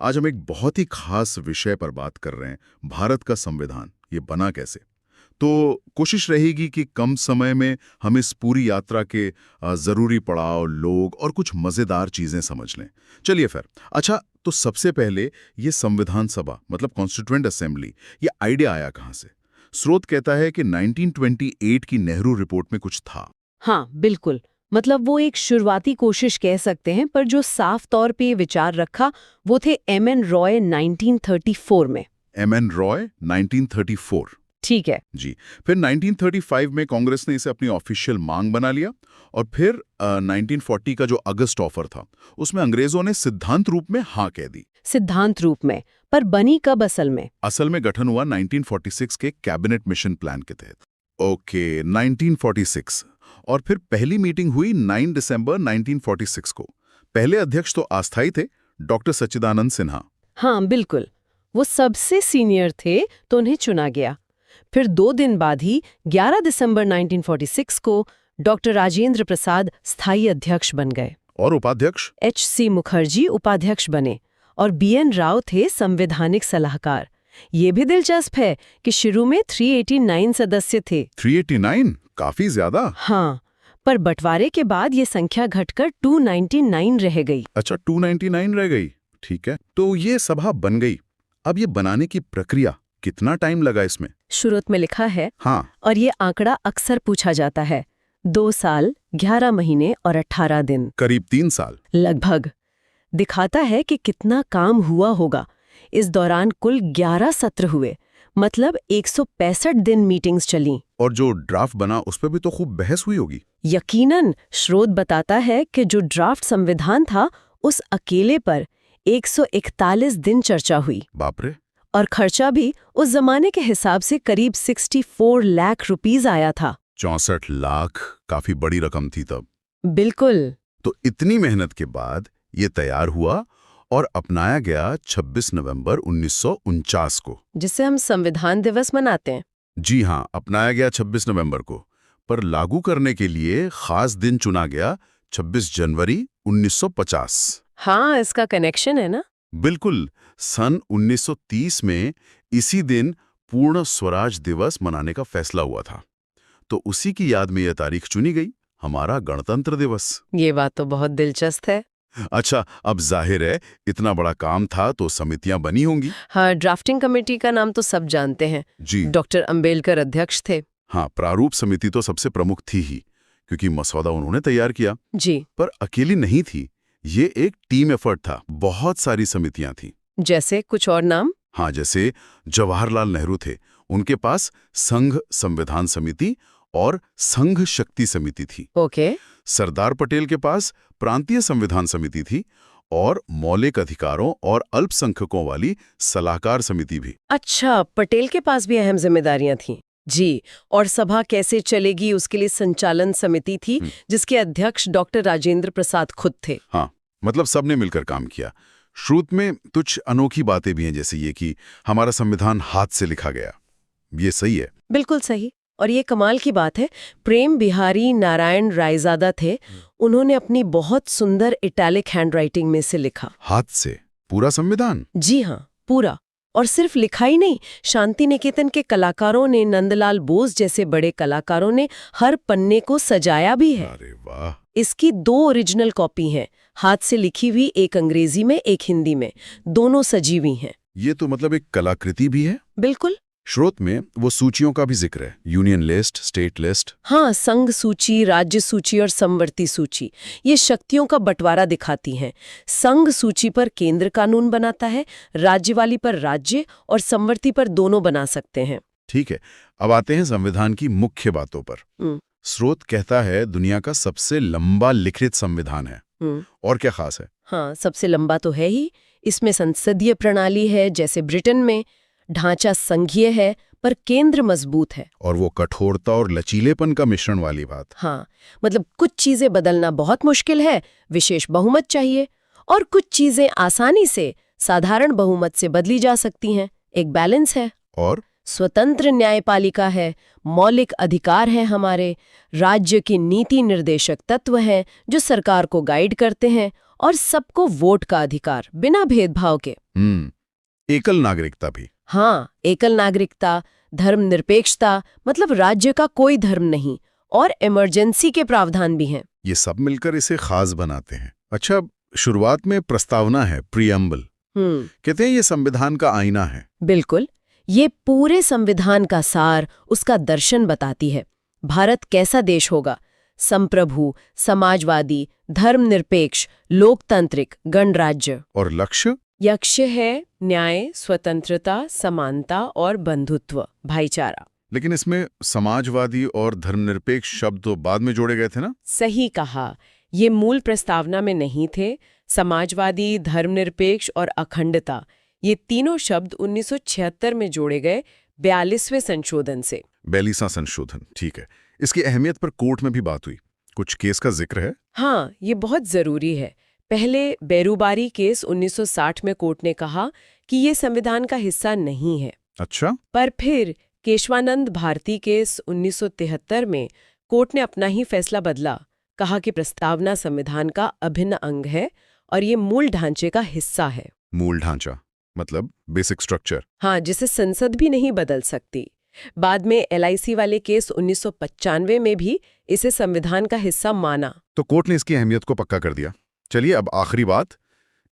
आज हम एक बहुत ही खास विषय पर बात कर रहे हैं, भारत का संविधान। ये बना कैसे? तो कोशिश रहेगी कि कम समय में हम इस पूरी यात्रा के ज़रूरी पड़ाव, लोग और कुछ मज़ेदार चीज़ें समझ लें। चलिए फिर। अच्छा, तो सबसे पहले ये संविधान सभा मतलब कॉन्स्टिट्यूएंट असेंबली, ये आइडिया आया कहाँ से? स्रोत कहता है कि 1928 की नेहरू रिपोर्ट में कुछ था। हाँ, बिल्कुल। मतलब वो एक शुरुआती कोशिश कह सकते हैं, पर जो साफ तौर पे ये विचार रखा वो थे एम.एन. रॉय 1934 में। एम.एन. रॉय 1934। ठीक है। जी। फिर 1935 में कांग्रेस ने इसे अपनी ऑफिशियल मांग बना लिया और फिर 1940 का जो अगस्त ऑफर था उसमें अंग्रेजों ने सिद्धांत रूप में हाँ कह दी। सिद्धांत रूप में, पर बनी कब असल में? असल में गठन हुआ 1946 के कैबिनेट मिशन प्लान के तहत। ओके, 1946। और फिर पहली मीटिंग हुई 9 दिसंबर 1946 को। पहले अध्यक्ष तो अस्थायी थे, डॉक्टर सच्चिदानंद सिन्हा। हाँ, बिल्कुल। वो सबसे सीनियर थे तो उन्हें चुना गया। फिर 2 दिन बाद ही 11 दिसंबर 1946 को डॉक्टर राजेंद्र प्रसाद स्थायी अध्यक्ष बन गए और उपाध्यक्ष H.C. मुखर्जी उपाध्यक्ष बने और B.N. राव थे संवैधानिक सलाहकार। ये भी दिलचस्प है कि शुरू में 389 सदस्य थे। 389? काफी ज्यादा। हाँ, पर बंटवारे के बाद ये संख्या घटकर 299 रह गई। अच्छा, 299 रह गई। ठीक है, तो ये सभा बन गई। अब ये बनाने की प्रक्रिया, कितना टाइम लगा इसमें? शुरू में लिखा है। हाँ। और ये आंकड़ा अक्सर पूछा जाता है। 2 साल, 11 महीने और 18 दिन। करीब 3 साल। लगभग। दिखाता है कि कितना काम हुआ होगा। इस दौरान कुल 11 सत्र हुए, मतलब 165 दिन मीटिंग्स चलीं। और जो ड्राफ्ट बना उस पर भी तो खूब बहस हुई होगी। यकीनन। स्रोत बताता है कि जो ड्राफ्ट संविधान था उस अकेले पर 141 दिन चर्चा हुई। बाप रे। और खर्चा भी उस जमाने के हिसाब से करीब 64 लाख रुपीस आया था। 64 लाख काफी बड़ी रकम थी तब। बिल्कुल। तो इतनी मेहनत के बाद ये तैयार हुआ और अपनाया गया 26 नवंबर 1949 को, जिसे हम संविधान दिवस मनाते हैं। जी हाँ, अपनाया गया 26 नवंबर को। पर लागू करने के लिए खास दिन चुना गया 26 जनवरी 1950। हाँ, इसका कनेक्शन है ना? बिल्कुल। सन 1930 में इसी दिन पूर्ण स्वराज दिवस मनाने का फैसला हुआ था, तो उसी की याद में यह तारीख चुनी गई, हमारा गणतंत्र दिवस। ये बात तो बहुत दिलचस्प है। अच्छा, अब जाहिर है इतना बड़ा काम था तो समितियां बनी होंगी। हाँ, ड्राफ्टिंग कमेटी का नाम तो सब जानते हैं। जी। डॉक्टर अंबेडकर अध्यक्ष थे। हाँ, प्रारूप समिति तो सबसे प्रमुख थी ही, क्योंकि मसौदा उन्होंने तैयार किया। जी। पर अकेली नहीं थी, ये एक टीम एफर्ट था। बहुत सारी समितियां थी। जैसे कुछ और नाम? हाँ, जैसे जवाहरलाल नेहरू थे, उनके पास संघ संविधान समिति और संघ शक्ति समिति थी। ओके। सरदार पटेल के पास प्रांतीय संविधान समिति थी और मौलिक अधिकारों और अल्पसंख्यकों वाली सलाहकार समिति भी। अच्छा, पटेल के पास भी अहम जिम्मेदारियां थीं। जी। और सभा कैसे चलेगी उसके लिए संचालन समिति थी, जिसके अध्यक्ष डॉक्टर राजेंद्र प्रसाद खुद थे। हाँ, मतलब सबने मिलकर काम किया। श्रुत में कुछ अनोखी बातें भी हैं, जैसे ये कि हमारा संविधान हाथ से लिखा गया। ये सही है? बिल्कुल सही। और ये कमाल की बात है, प्रेम बिहारी नारायण रायजादा थे, उन्होंने अपनी बहुत सुंदर इटैलिक हैंडराइटिंग में से लिखा। हाथ से पूरा संविधान? जी हाँ, पूरा। और सिर्फ लिखा ही नहीं, शांति निकेतन के कलाकारों ने, नंदलाल बोस जैसे बड़े कलाकारों ने हर पन्ने को सजाया भी है। अरे वाह। इसकी 2 ओरिजिनल कॉपी हैं, हाथ से लिखी हुई, एक अंग्रेजी में एक हिंदी में, दोनों सजी हुई हैं। ये तो मतलब एक कलाकृति भी है। बिल्कुल। श्रोत में वो सूचियों का भी जिक्र है, यूनियन लिस्ट, स्टेट लिस्ट। हाँ, संघ सूची, राज्य सूची और समवर्ती सूची, ये शक्तियों का बंटवारा दिखाती हैं। संघ सूची पर केंद्र कानून बनाता है, राज्य वाली पर राज्य और समवर्ती पर दोनों बना सकते हैं। ठीक है, अब आते हैं संविधान की मुख्य बातों पर। स्रोत कहता है दुनिया का सबसे लंबा लिखित संविधान है। और क्या खास है? हाँ, सबसे लंबा तो है ही। इसमें संसदीय प्रणाली है जैसे ब्रिटेन में, ढांचा संघीय है पर केंद्र मजबूत है। और वो कठोरता और लचीलेपन का मिश्रण वाली बात। हाँ, मतलब कुछ चीजें बदलना बहुत मुश्किल है, विशेष बहुमत चाहिए, और कुछ चीजें आसानी से साधारण बहुमत से बदली जा सकती हैं। एक बैलेंस है। और स्वतंत्र न्यायपालिका है, मौलिक अधिकार है हमारे, राज्य की नीति निर्देशक तत्व हैं जो सरकार को गाइड करते हैं, और सबको वोट का अधिकार बिना भेदभाव के। एकल नागरिकता भी। हाँ, एकल नागरिकता, धर्मनिरपेक्षता, मतलब राज्य का कोई धर्म नहीं, और इमरजेंसी के प्रावधान भी हैं। ये सब मिलकर इसे खास बनाते हैं। अच्छा, शुरुआत में प्रस्तावना है, प्रीएम्बल। कहते हैं ये संविधान का आईना है। बिल्कुल, ये पूरे संविधान का सार, उसका दर्शन बताती है। भारत कैसा देश होगा? संप्रभु, समाजवादी, धर्मनिरपेक्ष, लोकतांत्रिक, गणराज्य। और लक्ष्य है न्याय, स्वतंत्रता, समानता और बंधुत्व, भाईचारा। लेकिन इसमें समाजवादी और धर्मनिरपेक्ष शब्द तो बाद में जोड़े गए थे ना? सही कहा, ये मूल प्रस्तावना में नहीं थे। समाजवादी, धर्मनिरपेक्ष और अखंडता, ये तीनों शब्द 1976 में जोड़े गए 42वें संशोधन से। 42वां संशोधन, ठीक है। इसकी अहमियत पर कोर्ट में भी बात हुई, कुछ केस का जिक्र है? हाँ, ये बहुत जरूरी है। पहले बेरूबारी केस 1960 में कोर्ट ने कहा कि ये संविधान का हिस्सा नहीं है। अच्छा। पर फिर केशवानंद भारती केस 1973 में कोर्ट ने अपना ही फैसला बदला, कहा कि प्रस्तावना संविधान का अभिन्न अंग है और ये मूल ढांचे का हिस्सा है। मूल ढांचा मतलब बेसिक स्ट्रक्चर। हाँ, जिसे संसद भी नहीं बदल सकती। बाद में LIC वाले केस 1995 में भी इसे संविधान का हिस्सा माना। तो कोर्ट ने इसकी अहमियत को पक्का कर दिया। चलिए अब आखिरी बात,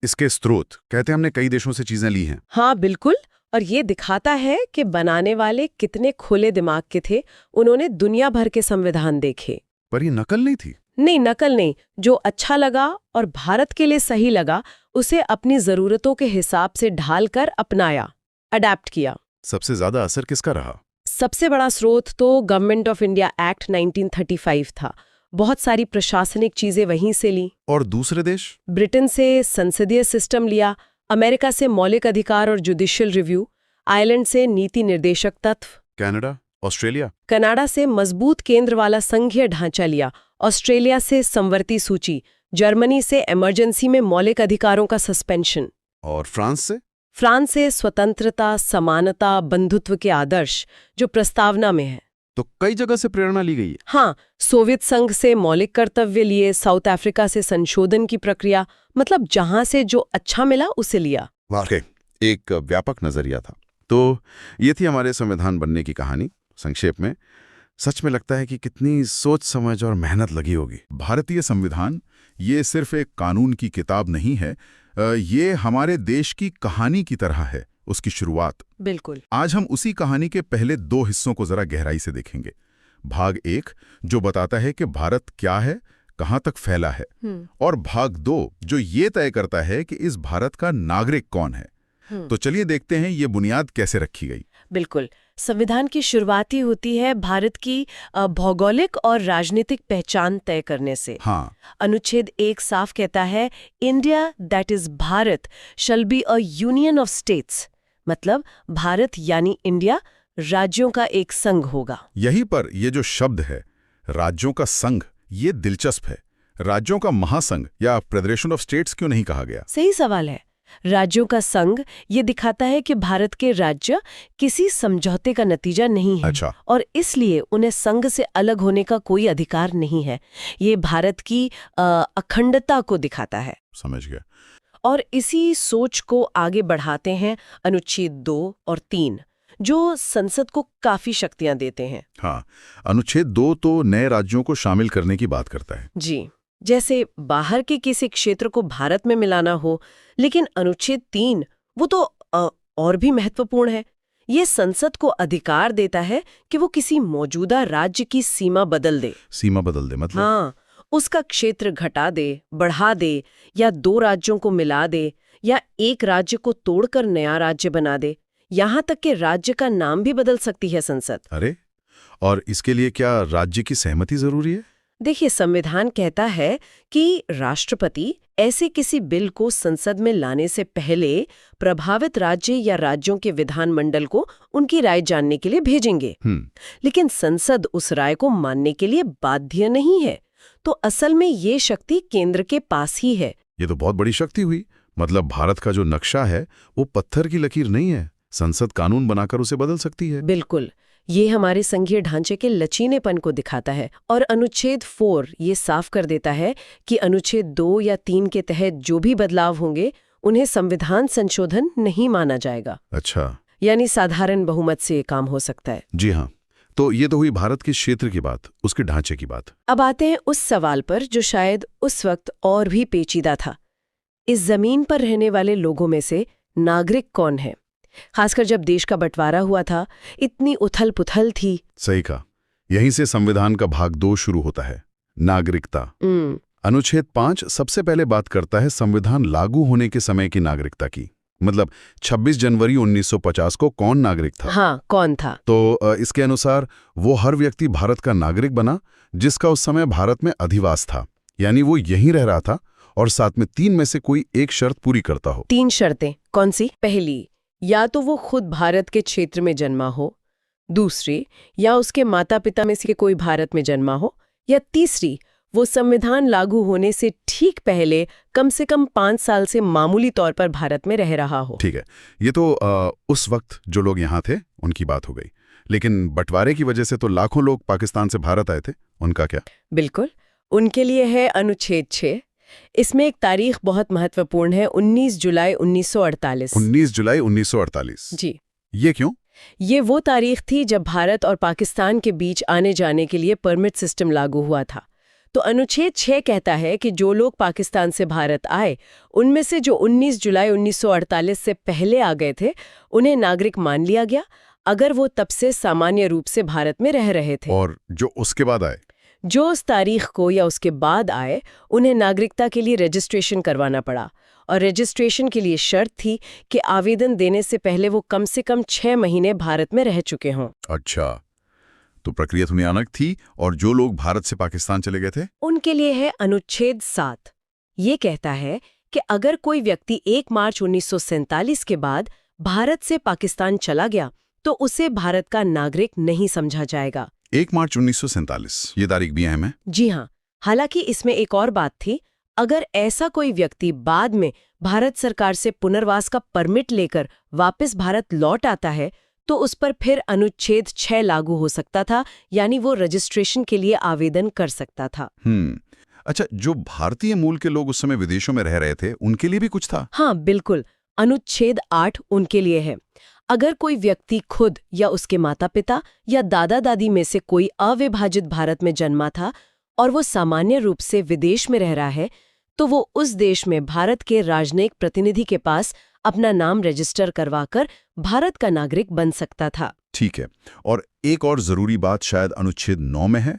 इसके स्रोत। कहते हैं हमने कई देशों से चीजें ली हैं। हाँ बिल्कुल, और ये दिखाता है कि बनाने वाले कितने खुले दिमाग के थे। उन्होंने दुनिया भर के संविधान देखे। पर ये नकल नहीं थी? नहीं, नकल नहीं। जो अच्छा लगा और भारत के लिए सही लगा, उसे अपनी जरूरतों के हिसाब से ढालकर अपनाया, अडैप्ट किया। सबसे ज्यादा असर किसका रहा? सबसे बड़ा स्रोत तो गवर्नमेंट ऑफ इंडिया एक्ट 1935 था। बहुत सारी प्रशासनिक चीजें वहीं से ली। और दूसरे देश? ब्रिटेन से संसदीय सिस्टम लिया, अमेरिका से मौलिक अधिकार और जुडिशियल रिव्यू, आयरलैंड से नीति निर्देशक तत्व, कनाडा, ऑस्ट्रेलिया। कनाडा से मजबूत केंद्र वाला संघीय ढांचा लिया, ऑस्ट्रेलिया से समवर्ती सूची, जर्मनी से इमरजेंसी में मौलिक अधिकारों का सस्पेंशन। और फ्रांस से? फ्रांस से स्वतंत्रता, समानता, बंधुत्व के आदर्श जो प्रस्तावना में है। तो कई जगह से प्रेरणा ली गई है। हाँ, सोवियत संघ से मौलिक कर्तव्य लिए, साउथ अफ्रीका से संशोधन की प्रक्रिया, मतलब जहां से जो अच्छा मिला उसे लिया। वाकई एक व्यापक नजरिया था। तो ये थी हमारे संविधान बनने की कहानी। संक्षेप में सच में लगता है कि कितनी सोच समझ और मेहनत लगी होगी। भारतीय संविधान ये सिर्फ एक कानून की किताब नहीं है, ये हमारे देश की कहानी की तरह है, उसकी शुरुआत। बिल्कुल। आज हम उसी कहानी के पहले 2 हिस्सों को जरा गहराई से देखेंगे। भाग 1 जो बताता है कि भारत क्या है, कहां तक फैला है, और भाग 2 जो ये तय करता है कि इस भारत का नागरिक कौन है। तो चलिए देखते हैं ये बुनियाद कैसे रखी गई। बिल्कुल। संविधान की शुरुआत ही होती है भारत की भौगोलिक और राजनीतिक पहचान तय करने से। हाँ। अनुच्छेद 1 साफ कहता है, India that is Bharat shall be a union of states, मतलब भारत यानी इंडिया राज्यों का एक संघ होगा। यहीं पर ये जो शब्द है राज्यों का संघ, ये दिलचस्प है। राज्यों का महासंघ या फेडरेशन ऑफ स्टेट्स क्यों नहीं कहा गया? सही सवाल है। राज्यों का संघ ये दिखाता है कि भारत के राज्य किसी समझौते का नतीजा नहीं है। अच्छा। और इसलिए उन्हें संघ से अलग होने का कोई अधिकार नहीं है। ये भारत की अखंडता को दिखाता है। समझ गया। और इसी सोच को आगे बढ़ाते हैं अनुच्छेद 2 और 3 जो संसद को काफी शक्तियां देते हैं। हाँ, अनुच्छेद 2 तो नए राज्यों को शामिल करने की बात करता है। जी, जैसे बाहर के किसी क्षेत्र को भारत में मिलाना हो। लेकिन अनुच्छेद 3 वो तो और भी महत्वपूर्ण है। ये संसद को अधिकार देता है कि वो किसी मौजूदा राज्य की सीमा बदल दे। सीमा बदल दे मतलब? हाँ, उसका क्षेत्र घटा दे, बढ़ा दे, या 2 राज्यों को मिला दे, या एक राज्य को तोड़कर नया राज्य बना दे। यहाँ तक कि राज्य का नाम भी बदल सकती है संसद। अरे, और इसके लिए क्या राज्य की सहमति जरूरी है? देखिए, संविधान कहता है कि राष्ट्रपति ऐसे किसी बिल को संसद में लाने से पहले प्रभावित राज्य या राज्यों के विधानमंडल को उनकी राय जानने के लिए भेजेंगे। लेकिन संसद उस राय को मानने के लिए बाध्य नहीं है। तो असल में ये शक्ति केंद्र के पास ही है। ये तो बहुत बड़ी शक्ति हुई। मतलब भारत का जो नक्शा है वो पत्थर की लकीर नहीं है, संसद कानून बनाकर उसे बदल सकती है। बिल्कुल। ये हमारे संघीय ढांचे के लचीलेपन को दिखाता है। और अनुच्छेद 4 ये साफ कर देता है कि अनुच्छेद 2 या 3 के तहत जो भी बदलाव होंगे उन्हें संविधान संशोधन नहीं माना जाएगा। अच्छा, यानी साधारण बहुमत से ये काम हो सकता है। जी हाँ। तो ये तो हुई भारत के क्षेत्र की बात, उसके ढांचे की बात। अब आते हैं उस सवाल पर जो शायद उस वक्त और भी पेचीदा था। इस जमीन पर रहने वाले लोगों में से नागरिक कौन है? खासकर जब देश का बंटवारा हुआ था, इतनी उथल-पुथल थी। सही कहा। यहीं से संविधान का भाग 2 शुरू होता है, नागरिकता। अनुच्छेद 5 सबसे पहले बात करता है संविधान लागू होने के समय की नागरिकता की। मतलब 26 जनवरी 1950 को कौन नागरिक था? हाँ, कौन था? तो इसके अनुसार वो हर व्यक्ति भारत का नागरिक बना जिसका उस समय भारत में अधिवास था, यानी वो यहीं रह रहा था और साथ में 3 में से कोई एक शर्त पूरी करता हो। 3 शर्तें कौन सी? पहली, या तो वो खुद भारत के क्षेत्र में जन्मा हो। दूसरी, या उसके माता पिता में से कोई भारत में जन्मा हो। या तीसरी, वो संविधान लागू होने से ठीक पहले कम से कम 5 साल से मामूली तौर पर भारत में रह रहा हो। ठीक है, ये तो उस वक्त जो लोग यहाँ थे उनकी बात हो गई। लेकिन बंटवारे की वजह से तो लाखों लोग पाकिस्तान से भारत आए थे, उनका क्या? बिल्कुल, उनके लिए है अनुच्छेद 6। इसमें एक तारीख बहुत महत्वपूर्ण है, 19 जुलाई 1948। 19 जुलाई 1948। जी। ये क्यों? ये वो तारीख थी जब भारत और पाकिस्तान के बीच आने जाने के लिए परमिट सिस्टम लागू हुआ था। तो अनुच्छेद 6 कहता है कि जो लोग पाकिस्तान से भारत आए, उनमें से जो 19 जुलाई 1948 से पहले आ गए थे, उन्हें नागरिक मान लिया गया, अगर वो तब से सामान्य रूप से भारत में रह रहे थे। और जो उसके बाद आए? जो उस तारीख को या उसके बाद आए, उन्हें नागरिकता के लिए रजिस्ट्रेशन करवाना पड़ा। और रजिस्ट्रेशन के लिए शर्त थी कि आवेदन देने से पहले वो कम से कम 6 महीने भारत में रह चुके हों। अच्छा, तो प्रक्रिया थोड़ी अलग थी। और जो लोग भारत से पाकिस्तान चले गए थे, उनके लिए है अनुच्छेद 7। ये कहता है कि अगर कोई व्यक्ति 1 मार्च 1947 के बाद भारत से पाकिस्तान चला गया तो उसे भारत का नागरिक नहीं समझा जाएगा। 1 मार्च 1947, ये तारीख भी अहम है। जी हाँ, हालांकि इसमें एक और बात थी। अगर ऐसा कोई व्यक्ति बाद में भारत सरकार से पुनर्वास का परमिट लेकर वापस भारत लौट आता है तो उस पर फिर अनुच्छेद 6 लागू हो सकता था, यानी वो रजिस्ट्रेशन के लिए आवेदन कर सकता था। अच्छा, जो भारतीय मूल के लोग उस समय विदेशों में रह रहे थे, उनके लिए भी कुछ था? हाँ, बिल्कुल। अनुच्छेद 8 उनके लिए है। अगर कोई व्यक्ति खुद या उसके माता पिता या दादा दादी में से कोई अविभाजित भारत में जन्मा था और वो सामान्य रूप से विदेश में रह रहा है, तो वो उस देश में भारत के राजनयिक प्रतिनिधि के पास अपना नाम रजिस्टर करवाकर भारत का नागरिक बन सकता था। ठीक है। और एक और जरूरी बात शायद अनुच्छेद 9 में है,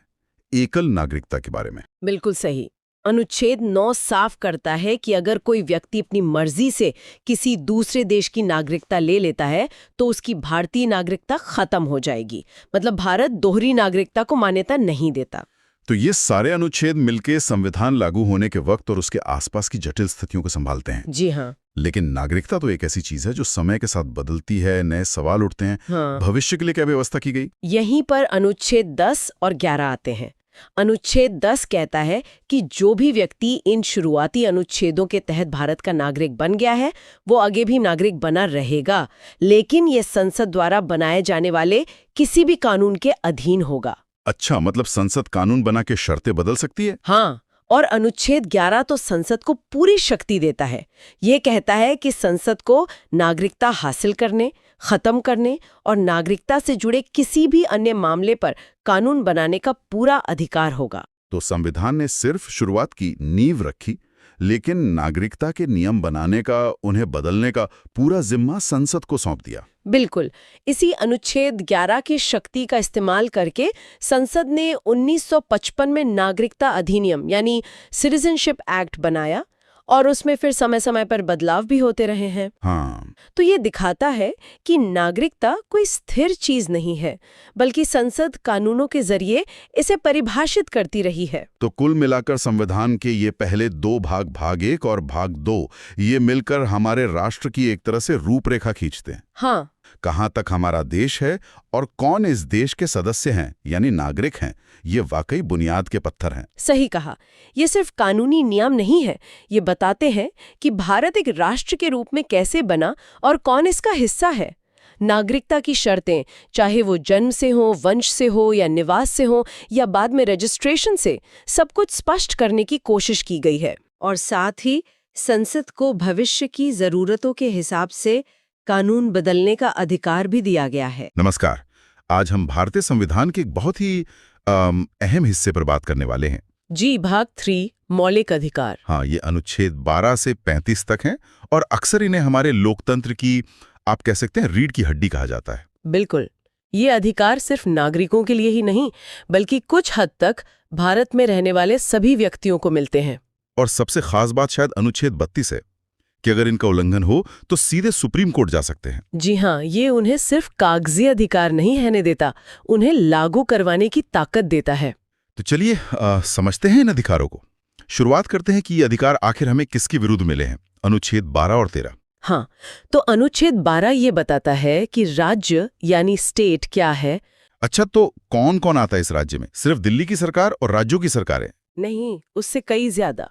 एकल नागरिकता के बारे में। बिल्कुल सही। अनुच्छेद 9 साफ करता है कि अगर कोई व्यक्ति अपनी मर्जी से किसी दूसरे देश की नागरिकता ले लेता है तो उसकी भारतीय नागरिकता खत्म हो जाएगी। मतलब भारत दोहरी नागरिकता को मान्यता नहीं देता। तो ये सारे अनुच्छेद मिलके संविधान लागू होने के वक्त और उसके आसपास की जटिल स्थितियों को संभालते हैं। जी हाँ। लेकिन नागरिकता तो एक ऐसी चीज है जो समय के साथ बदलती है, नए सवाल उठते हैं। हाँ। भविष्य के लिए क्या व्यवस्था की गई? यहीं पर अनुच्छेद 10 और 11 आते हैं। अनुच्छेद 10 कहता है कि जो भी व्यक्ति इन शुरुआती अनुच्छेदों के तहत भारत का नागरिक बन गया है वो आगे भी नागरिक बना रहेगा, लेकिन ये संसद द्वारा बनाए जाने वाले किसी भी कानून के अधीन होगा। अच्छा, मतलब संसद कानून बना के शर्तें बदल सकती है? हाँ, और अनुच्छेद 11 तो संसद को पूरी शक्ति देता है। ये कहता है कि संसद को नागरिकता हासिल करने, खत्म करने और नागरिकता से जुड़े किसी भी अन्य मामले पर कानून बनाने का पूरा अधिकार होगा। तो संविधान ने सिर्फ शुरुआत की, नींव रखी, लेकिन नागरिकता के नियम बनाने का, उन्हें बदलने का पूरा जिम्मा संसद को सौंप दिया। बिल्कुल। इसी अनुच्छेद 11 की शक्ति का इस्तेमाल करके संसद ने 1955 में नागरिकता अधिनियम यानी सिटीजनशिप एक्ट बनाया और उसमें फिर समय समय पर बदलाव भी होते रहे हैं। हाँ। तो ये दिखाता है कि नागरिकता कोई स्थिर चीज नहीं है, बल्कि संसद कानूनों के जरिए इसे परिभाषित करती रही है। तो कुल मिलाकर संविधान के ये पहले 2 भाग, भाग 1 और भाग 2, ये मिलकर हमारे राष्ट्र की एक तरह से रूपरेखा खींचते हैं। हाँ। कहाँ तक हमारा देश है और कौन इस देश के सदस्य हैं, यानी नागरिक हैं, ये वाकई बुनियाद के पत्थर हैं। सही कहा। ये सिर्फ कानूनी नियम नहीं है, ये बताते हैं कि भारत एक राष्ट्र के रूप में कैसे बना और कौन इसका हिस्सा है। नागरिकता की शर्तें, चाहे वो जन्म से हो, वंश से हो या निवास से हो या बाद में रजिस्ट्रेशन से, सब कुछ स्पष्ट करने की कोशिश की गई है। और साथ ही संसद को भविष्य की जरूरतों के हिसाब से कानून बदलने का अधिकार भी दिया गया है। नमस्कार। आज हम भारतीय संविधान के एक बहुत ही अहम हिस्से पर बात करने वाले हैं। जी, भाग 3 मौलिक अधिकार। हाँ, ये अनुच्छेद 12 से 35 तक हैं और अक्सर इन्हें हमारे लोकतंत्र की, आप कह सकते हैं, रीढ़ की हड्डी कहा जाता है। बिल्कुल, ये अधिकार सिर्फ नागरिकों के लिए ही नहीं, बल्कि कुछ हद तक भारत में रहने वाले सभी व्यक्तियों को मिलते हैं। और सबसे खास बात शायद अनुच्छेद 32 है कि अगर इनका उल्लंघन हो तो सीधे सुप्रीम कोर्ट जा सकते हैं। जी हाँ, ये उन्हें सिर्फ कागजी अधिकार नहीं रहने देता, उन्हें लागू करवाने की ताकत देता है। तो चलिए समझते हैं इन अधिकारों को। शुरुआत करते हैं कि ये अधिकार आखिर हमें किसके विरुद्ध मिले हैं। अनुच्छेद 12 और 13। हाँ, तो अनुच्छेद 12 ये बताता है कि राज्य यानी स्टेट क्या है। अच्छा, तो कौन कौन आता है इस राज्य में? सिर्फ दिल्ली की सरकार और राज्यों की सरकारें? नहीं, उससे कई ज्यादा।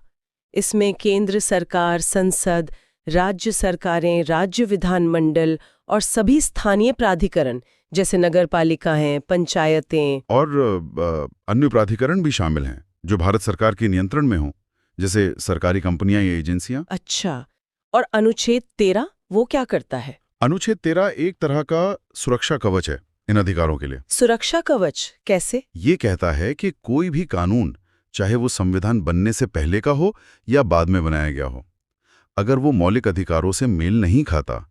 इसमें केंद्र सरकार, संसद, राज्य सरकारें, राज्य विधानमंडल और सभी स्थानीय प्राधिकरण जैसे नगरपालिकाएं, पंचायतें और अन्य प्राधिकरण भी शामिल हैं जो भारत सरकार के नियंत्रण में हों, जैसे सरकारी कंपनियां या एजेंसियां। अच्छा, और अनुच्छेद 13 वो क्या करता है? अनुच्छेद 13 एक तरह का सुरक्षा कवच है इन अधिकारों के लिए। सुरक्षा कवच कैसे? ये कहता है कि कोई भी कानून, चाहे वो संविधान बनने से पहले का हो या बाद में बनाया गया हो, अगर वो मौलिक अधिकारों से मेल नहीं खाता,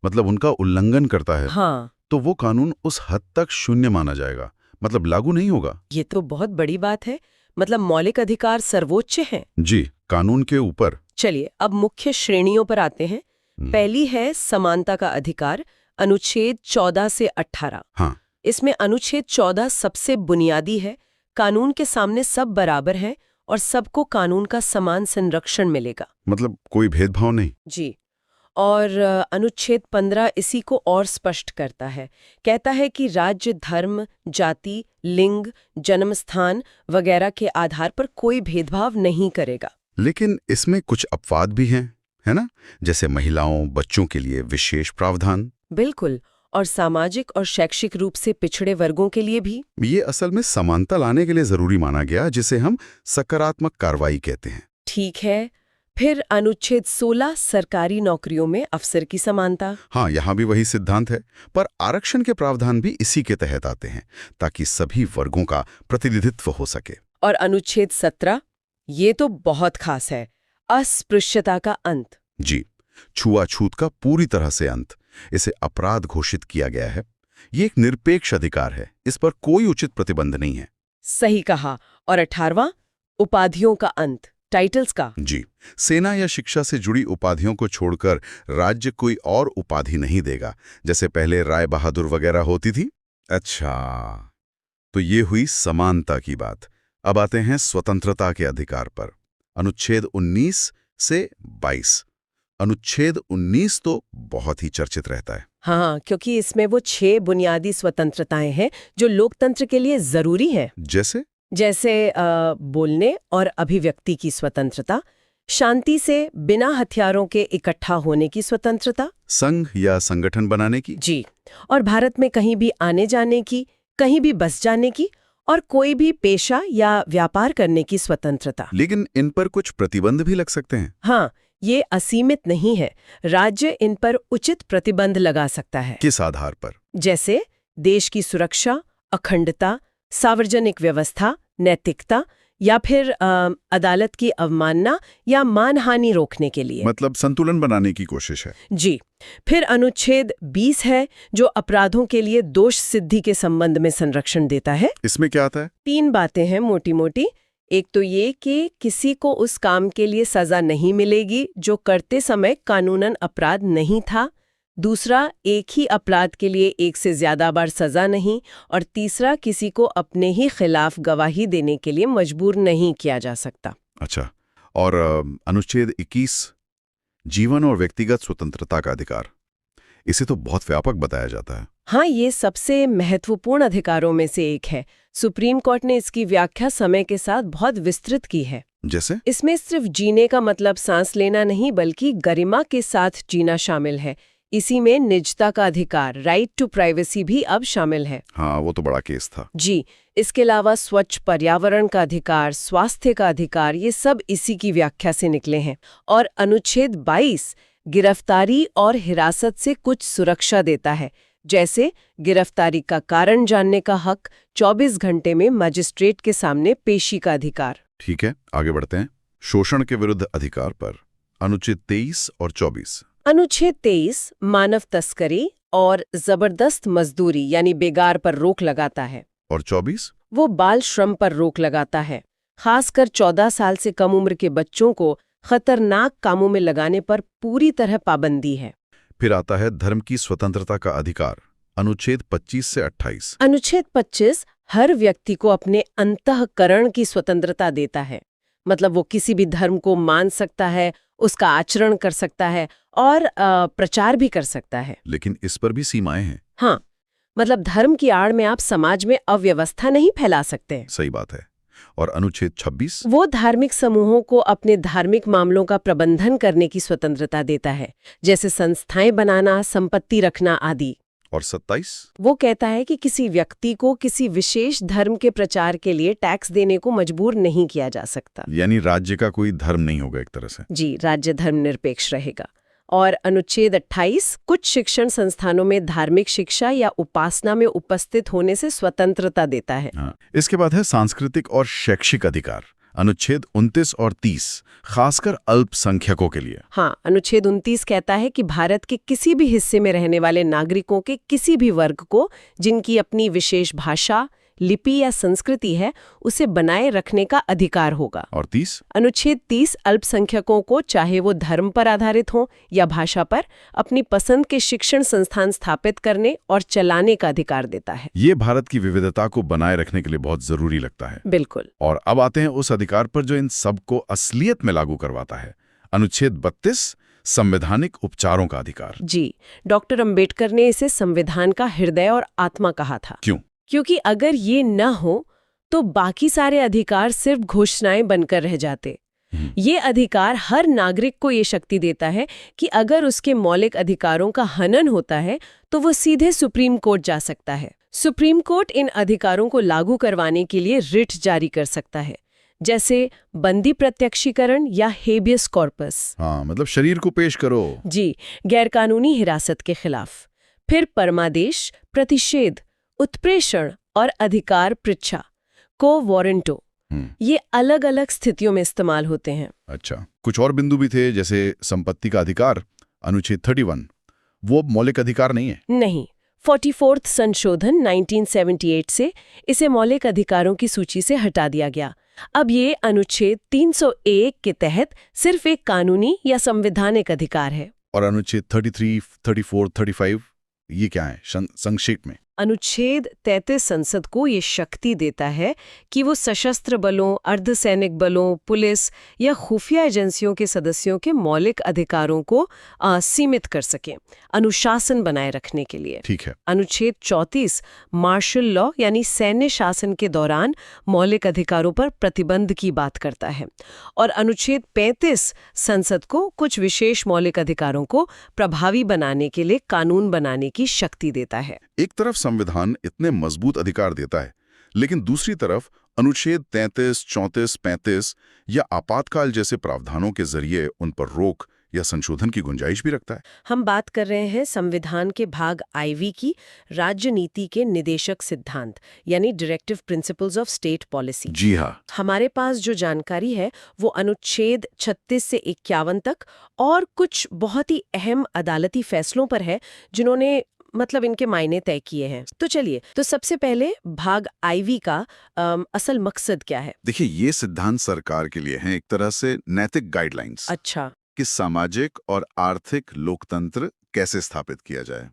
मतलब उनका उल्लंघन करता है, हाँ, तो वो कानून उस हद तक शून्य माना जाएगा, मतलब लागू नहीं होगा। ये तो बहुत बड़ी बात है। मतलब मौलिक अधिकार सर्वोच्च हैं। जी, कानून के ऊपर। चलिए अब मुख्य श्रेणियों पर आते हैं। पहली है समानता का अधिकार, अनुच्छेद 14 से 18। हाँ, इसमें अनुच्छेद 14 सबसे बुनियादी है। कानून के सामने सब बराबर हैं और सबको कानून का समान संरक्षण मिलेगा। मतलब कोई भेदभाव नहीं। जी, और अनुच्छेद 15 इसी को और स्पष्ट करता है। कहता है कि राज्य, धर्म, जाति, लिंग, जन्मस्थान वगैरह के आधार पर कोई भेदभाव नहीं करेगा। लेकिन इसमें कुछ अपवाद भी हैं, है ना? जैसे महिलाओं, बच्चों के लिए विशेष प्रावधान। बिल्कुल, और सामाजिक और शैक्षिक रूप से पिछड़े वर्गों के लिए भी। ये असल में समानता लाने के लिए जरूरी माना गया, जिसे हम सकारात्मक कार्रवाई कहते हैं। ठीक है, फिर अनुच्छेद 16 सरकारी नौकरियों में अफसर की समानता। हाँ, यहाँ भी वही सिद्धांत है, पर आरक्षण के प्रावधान भी इसी के तहत आते हैं, ताकि सभी वर्गों का प्रतिनिधित्व हो सके। और अनुच्छेद 17, ये तो बहुत खास है, अस्पृश्यता का अंत। जी, छुआछूत का पूरी तरह से अंत। इसे अपराध घोषित किया गया है। ये एक निरपेक्ष अधिकार है, इस पर कोई उचित प्रतिबंध नहीं है। सही कहा। और 18वां, उपाधियों का अंत, टाइटल्स का। जी, सेना या शिक्षा से जुड़ी उपाधियों को छोड़कर राज्य कोई और उपाधि नहीं देगा, जैसे पहले राय बहादुर वगैरह होती थी। अच्छा, तो ये हुई समानता की बात। अब आते हैं स्वतंत्रता के अधिकार पर। अनुच्छेद 19 से 22। अनुच्छेद 19 तो बहुत ही चर्चित रहता है। हाँ, क्योंकि इसमें वो 6 बुनियादी स्वतंत्रताएं हैं जो लोकतंत्र के लिए जरूरी हैं। जैसे बोलने और अभिव्यक्ति की स्वतंत्रता, शांति से बिना हथियारों के इकट्ठा होने की स्वतंत्रता, संघ या संगठन बनाने की। जी, और भारत में कहीं भी आने जाने की, कहीं भी बस जाने की और कोई भी पेशा या व्यापार करने की स्वतंत्रता। लेकिन इन पर कुछ प्रतिबंध भी लग सकते हैं। हाँ, ये असीमित नहीं है। राज्य इन पर उचित प्रतिबंध लगा सकता है। किस आधार पर? जैसे देश की सुरक्षा, अखंडता, सार्वजनिक व्यवस्था, नैतिकता या फिर अदालत की अवमानना या मानहानि रोकने के लिए। मतलब संतुलन बनाने की कोशिश है। जी, फिर अनुच्छेद 20 है जो अपराधों के लिए दोष सिद्धि के संबंध में संरक्षण देता है। इसमें क्या आता है? 3 बातें हैं मोटी मोटी। एक तो ये कि किसी को उस काम के लिए सजा नहीं मिलेगी जो करते समय कानूनन अपराध नहीं था। दूसरा, एक ही अपराध के लिए एक से ज्यादा बार सजा नहीं। और तीसरा, किसी को अपने ही खिलाफ गवाही देने के लिए मजबूर नहीं किया जा सकता। अच्छा, और अनुच्छेद 21, जीवन और व्यक्तिगत स्वतंत्रता का अधिकार। इसे तो बहुत व्यापक बताया जाता है। हाँ, ये सबसे महत्वपूर्ण अधिकारों में से एक है। सुप्रीम कोर्ट ने इसकी व्याख्या समय के साथ बहुत विस्तृत की है। जैसे? इसमें सिर्फ जीने का मतलब सांस लेना नहीं, बल्कि गरिमा के साथ जीना शामिल है। इसी में निजता का अधिकार, राइट टू प्राइवेसी भी अब शामिल है। हाँ, वो तो बड़ा केस था। जी, इसके अलावा स्वच्छ पर्यावरण का अधिकार, स्वास्थ्य का अधिकार, ये सब इसी की व्याख्या से निकले हैं। और अनुच्छेद 22 गिरफ्तारी और हिरासत से कुछ सुरक्षा देता है, जैसे गिरफ्तारी का कारण जानने का हक, 24 घंटे में मजिस्ट्रेट के सामने पेशी का अधिकार। ठीक है, आगे बढ़ते हैं। शोषण के विरुद्ध अधिकार पर अनुच्छेद 23 और 24। अनुच्छेद 23 मानव तस्करी और जबरदस्त मजदूरी यानी बेगार पर रोक लगाता है। और 24? वो बाल श्रम पर रोक लगाता है, खासकर 14 साल से कम उम्र के बच्चों को खतरनाक कामों में लगाने पर पूरी तरह पाबंदी है। फिर आता है धर्म की स्वतंत्रता का अधिकार, अनुच्छेद 25 से 28। अनुच्छेद 25 हर व्यक्ति को अपने अंतःकरण की स्वतंत्रता देता है। मतलब वो किसी भी धर्म को मान सकता है, उसका आचरण कर सकता है और प्रचार भी कर सकता है। लेकिन इस पर भी सीमाएं हैं। हाँ, मतलब धर्म की आड़ में आप समाज में अव्यवस्था नहीं फैला सकते। सही बात है। और अनुच्छेद 26? वो धार्मिक समूहों को अपने धार्मिक मामलों का प्रबंधन करने की स्वतंत्रता देता है, जैसे संस्थाएं बनाना, संपत्ति रखना आदि। और 27? वो कहता है कि किसी व्यक्ति को किसी विशेष धर्म के प्रचार के लिए टैक्स देने को मजबूर नहीं किया जा सकता। यानी राज्य का कोई धर्म नहीं होगा एक तरह से। जी, राज्य धर्मनिरपेक्ष रहेगा। और अनुच्छेद 28 कुछ शिक्षण संस्थानों में धार्मिक शिक्षा या उपासना में उपस्थित होने से स्वतंत्रता देता है। हाँ। इसके बाद है सांस्कृतिक और शैक्षिक अधिकार, अनुच्छेद 29 और 30, खासकर अल्पसंख्यकों के लिए। हाँ, अनुच्छेद 29 कहता है कि भारत के किसी भी हिस्से में रहने वाले नागरिकों के किसी भी वर्ग को जिनकी अपनी विशेष भाषा, लिपि या संस्कृति है, उसे बनाए रखने का अधिकार होगा। और 30? अनुच्छेद 30 अल्पसंख्यकों को चाहे वो धर्म पर आधारित हो या भाषा पर, अपनी पसंद के शिक्षण संस्थान स्थापित करने और चलाने का अधिकार देता है। ये भारत की विविधता को बनाए रखने के लिए बहुत जरूरी लगता है। बिल्कुल। और अब आते हैं उस अधिकार पर जो इन सब को असलियत में लागू करवाता है, अनुच्छेद 32 संवैधानिक उपचारों का अधिकार। जी, डॉक्टर अंबेडकर ने इसे संविधान का हृदय और आत्मा कहा था। क्यों? क्योंकि अगर ये न हो तो बाकी सारे अधिकार सिर्फ घोषणाएं बनकर रह जाते। ये अधिकार हर नागरिक को ये शक्ति देता है कि अगर उसके मौलिक अधिकारों का हनन होता है तो वो सीधे सुप्रीम कोर्ट जा सकता है। सुप्रीम कोर्ट इन अधिकारों को लागू करवाने के लिए रिट जारी कर सकता है, जैसे बंदी प्रत्यक्षीकरण या हेबियस कॉर्पस। हाँ, मतलब शरीर को पेश करो। जी, गैरकानूनी हिरासत के खिलाफ। फिर परमादेश, प्रतिषेध, उत्प्रेषण और अधिकार पृच्छा, को वारंटो, ये अलग अलग स्थितियों में इस्तेमाल होते हैं। अच्छा, कुछ और बिंदु भी थे, जैसे संपत्ति का अधिकार, अनुच्छेद 31, वो मौलिक अधिकार नहीं है? नहीं, 44th संशोधन 1978 से इसे मौलिक अधिकारों की सूची से हटा दिया गया। अब ये अनुच्छेद 301 के तहत सिर्फ एक कानूनी या संवैधानिक अधिकार है। और अनुच्छेद 33, 34, 35 ये क्या है संक्षेप में? अनुच्छेद 33 संसद को ये शक्ति देता है कि वो सशस्त्र बलों, अर्धसैनिक बलों, पुलिस या खुफिया एजेंसियों के सदस्यों के मौलिक अधिकारों को सीमित कर सके, अनुशासन बनाए रखने के लिए। ठीक है। अनुच्छेद 34 मार्शल लॉ यानी सैन्य शासन के दौरान मौलिक अधिकारों पर प्रतिबंध की बात करता है। और अनुच्छेद 35 संसद को कुछ विशेष मौलिक अधिकारों को प्रभावी बनाने के लिए कानून बनाने की शक्ति देता है। एक तरफ संविधान इतने मजबूत अधिकार देता है, लेकिन दूसरी तरफ अनुच्छेद 33, 34, 35 या आपातकाल जैसे प्रावधानों के जरिए उन पर रोक या संशोधन की गुंजाइश भी रखता है। हम बात कर रहे हैं संविधान के भाग IV की राज्य नीति के निदेशक सिद्धांत यानी directive principles of state policy. जी हाँ। हमारे पास जो जानकारी है वो अनुच्छेद 36 से 51 तक और कुछ बहुत ही अहम अदालती फैसलों पर है जिन्होंने मतलब इनके मायने तय किए हैं। तो चलिए, तो सबसे पहले भाग IV का असल मकसद क्या है? देखिए, ये सिद्धांत सरकार के लिए हैं एक तरह से नैतिक गाइडलाइंस। अच्छा। कि सामाजिक और आर्थिक लोकतंत्र कैसे स्थापित किया जाए।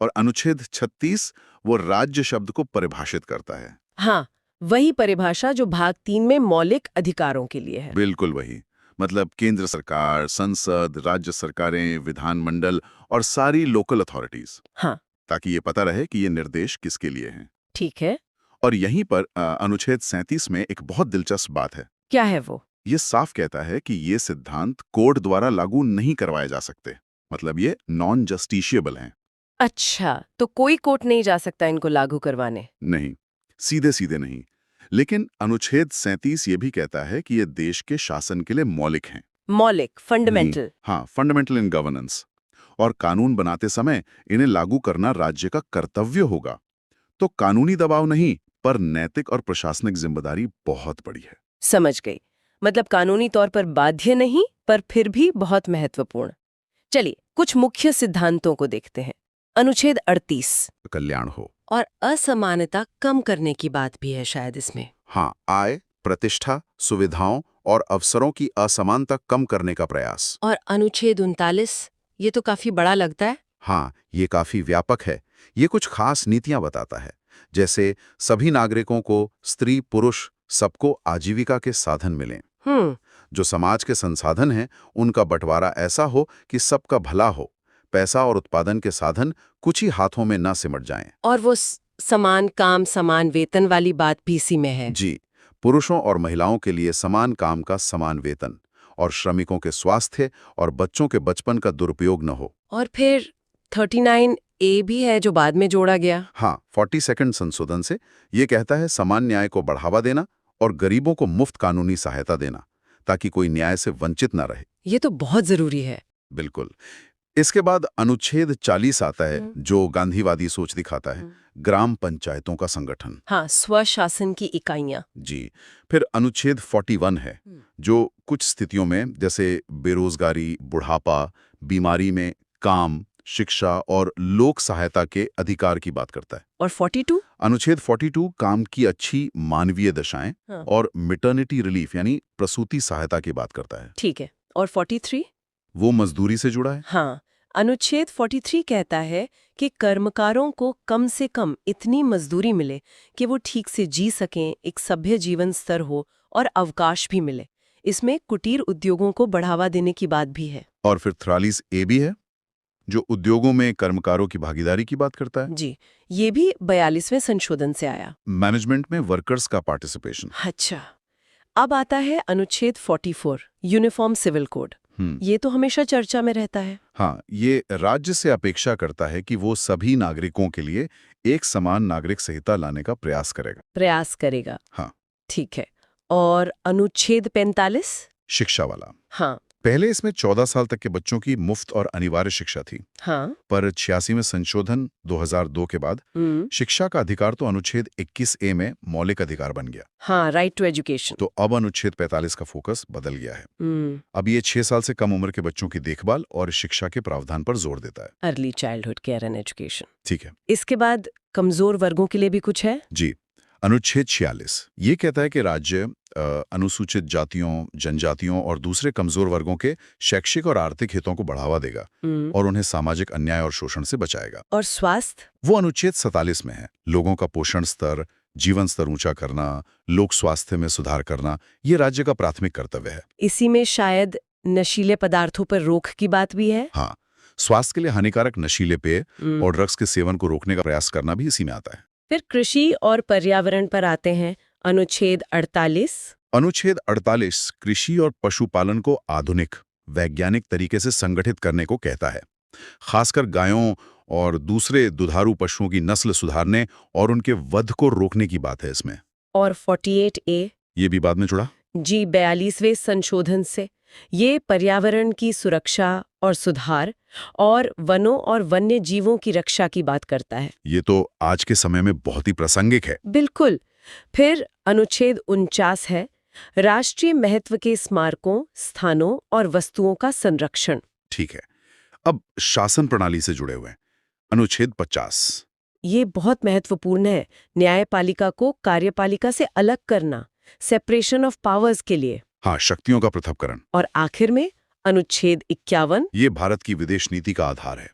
और अनुच्छेद 36 वो राज्य शब्द को परिभाषित करता है। हाँ, वही परिभाषा जो भाग 3 में मौलिक अधिकारों के लिए है। बिल्कुल वही। मतलब केंद्र सरकार, संसद, राज्य सरकारें, विधानमंडल और सारी लोकल अथॉरिटीज। हाँ, ताकि ये पता रहे कि ये निर्देश किसके लिए हैं। ठीक है। और यहीं पर अनुच्छेद 37 में एक बहुत दिलचस्प बात है। क्या है वो? ये साफ कहता है कि ये सिद्धांत कोर्ट द्वारा लागू नहीं करवाए जा सकते। मतलब ये नॉन जस्टिशिएबल हैं। अच्छा, तो कोई कोर्ट नहीं जा सकता इनको लागू करवाने? नहीं, सीधे सीधे नहीं। लेकिन अनुच्छेद 37 ये भी कहता है कि ये देश के शासन के लिए मौलिक हैं। मौलिक, नहीं, फंडामेंटल। हाँ, फंडामेंटल इन गवर्नेंस। और कानून बनाते समय इन्हें लागू करना राज्य का कर्तव्य होगा। तो कानूनी दबाव नहीं, पर नैतिक और प्रशासनिक जिम्मेदारी बहुत बड़ी है। समझ गई। मतलब कानूनी तौर पर बाध्य नहीं, पर फिर भी बहुत महत्वपूर्ण। चलिए, कुछ मुख्य सिद्धांतों को देखते हैं। अनुच्छेद 38 कल्याण हो। और असमानता कम करने की बात भी है शायद इसमें। हाँ, आय, प्रतिष्ठा, सुविधाओं और अवसरों की असमानता कम करने का प्रयास। और अनुच्छेद 39, ये तो काफी बड़ा लगता है। हाँ, ये काफी व्यापक है। ये कुछ खास नीतियां बताता है, जैसे सभी नागरिकों को, स्त्री पुरुष सबको आजीविका के साधन मिलें। जो समाज के संसाधन हैं उनका बंटवारा ऐसा हो कि सबका भला हो, पैसा और उत्पादन के साधन कुछ ही हाथों में न सिमट जाएं। और वो समान काम समान वेतन वाली बात भी इसी में है। जी, पुरुषों और महिलाओं के लिए समान काम का समान वेतन, और श्रमिकों के स्वास्थ्य और बच्चों के बचपन का दुरुपयोग न हो। और फिर 39A भी है जो बाद में जोड़ा गया। हाँ, 42nd संशोधन से ये कहता है समान न्याय को बढ़ावा देना और गरीबों को मुफ्त कानूनी सहायता देना, ताकि कोई न्याय से वंचित न रहे। ये तो बहुत जरूरी है। बिल्कुल। इसके बाद अनुच्छेद 40 आता है, जो गांधीवादी सोच दिखाता है, ग्राम पंचायतों का संगठन। हाँ, स्वशासन की इकाइयां। जी। फिर अनुच्छेद 41 है, जो कुछ स्थितियों में जैसे बेरोजगारी, बुढ़ापा, बीमारी में काम, शिक्षा और लोक सहायता के अधिकार की बात करता है। और 42? अनुच्छेद 42 काम की अच्छी मानवीय दशाएं और मिटर्निटी रिलीफ यानी प्रसूति सहायता की बात करता है। ठीक है। और 43? वो मजदूरी से जुड़ा है। हाँ, अनुच्छेद 43 कहता है कि कर्मकारों को कम से कम इतनी मजदूरी मिले कि वो ठीक से जी सकें, एक सभ्य जीवन स्तर हो और अवकाश भी मिले। इसमें कुटीर उद्योगों को बढ़ावा देने की बात भी है। और फिर 43A भी है, जो उद्योगों में कर्मकारों की भागीदारी की बात करता है। जी, ये भी 42वें संशोधन से आया। मैनेजमेंट में वर्कर्स का पार्टिसिपेशन। अच्छा, अब आता है अनुच्छेद 44, यूनिफॉर्म सिविल कोड। ये तो हमेशा चर्चा में रहता है। हाँ, ये राज्य से अपेक्षा करता है कि वो सभी नागरिकों के लिए एक समान नागरिक संहिता लाने का प्रयास करेगा। हाँ, ठीक है। और अनुच्छेद 45? शिक्षा वाला। हाँ। पहले इसमें 14 साल तक के बच्चों की मुफ्त और अनिवार्य शिक्षा थी। हाँ। पर 86 में संशोधन 2002 के बाद शिक्षा का अधिकार तो अनुच्छेद 21A में मौलिक अधिकार बन गया। हाँ, राइट टू एजुकेशन। तो अब अनुच्छेद 45 का फोकस बदल गया है। अब ये 6 साल से कम उम्र के बच्चों की देखभाल और शिक्षा के प्रावधान पर जोर देता है। Early childhood care and education. ठीक है। इसके बाद कमजोर वर्गों के लिए भी कुछ है? जी, अनुच्छेद 46 ये कहता है कि राज्य अनुसूचित जातियों, जनजातियों और दूसरे कमजोर वर्गों के शैक्षिक और आर्थिक हितों को बढ़ावा देगा और उन्हें सामाजिक अन्याय और शोषण से बचाएगा। और स्वास्थ्य? वो अनुच्छेद 47 में है। लोगों का पोषण स्तर, जीवन स्तर ऊंचा करना, लोक स्वास्थ्य में सुधार करना, ये राज्य का प्राथमिक कर्तव्य है। इसी में शायद नशीले पदार्थों पर रोक की बात भी है। हाँ, स्वास्थ्य के लिए हानिकारक नशीले पेय और ड्रग्स के सेवन को रोकने का प्रयास करना भी इसी में आता है। फिर कृषि और पर्यावरण पर आते हैं। अनुच्छेद 48। अनुच्छेद 48 कृषि और पशुपालन को आधुनिक, वैज्ञानिक तरीके से संगठित करने को कहता है। खासकर गायों और दूसरे दुधारू पशुओं की नस्ल सुधारने और उनके वध को रोकने की बात है इसमें। और 48A? ये भी बाद में जुड़ा। जी, 42वें संशोधन से ये पर्यावरण की सुरक्षा और सुधार और वनों और वन्य जीवों की रक्षा की बात करता है। ये तो आज के समय में बहुत ही प्रासंगिक है। बिल्कुल। फिर अनुच्छेद 49 है, राष्ट्रीय महत्व के स्मारकों, स्थानों और वस्तुओं का संरक्षण। ठीक है। अब शासन प्रणाली से जुड़े हुए हैं। अनुच्छेद 50। ये बहुत महत्वपूर्ण है, न्यायपालिका को कार्यपालिका से अलग करना, सेपरेशन ऑफ पावर्स के लिए। हाँ, शक्तियों का पृथक्करण। और आखिर में अनुच्छेद 51। ये भारत की विदेश नीति का आधार है।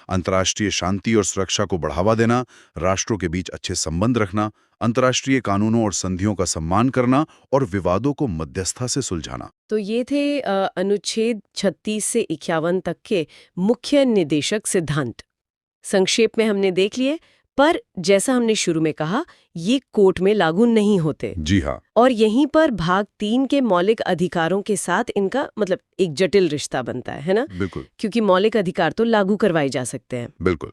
अंतर्राष्ट्रीय शांति और सुरक्षा को बढ़ावा देना, राष्ट्रों के बीच अच्छे संबंध रखना, अंतर्राष्ट्रीय कानूनों और संधियों का सम्मान करना और विवादों को मध्यस्थता से सुलझाना। तो ये थे अनुच्छेद 36 से 51 तक के मुख्य निर्देशक सिद्धांत। संक्षेप में हमने देख लिए पर जैसा हमने शुरू में कहा, ये कोर्ट में लागू नहीं होते। जी हाँ। और यहीं पर भाग 3 के मौलिक अधिकारों के साथ इनका मतलब एक जटिल रिश्ता बनता है ना? बिल्कुल क्योंकि मौलिक अधिकार तो लागू करवाए जा सकते हैं। बिल्कुल।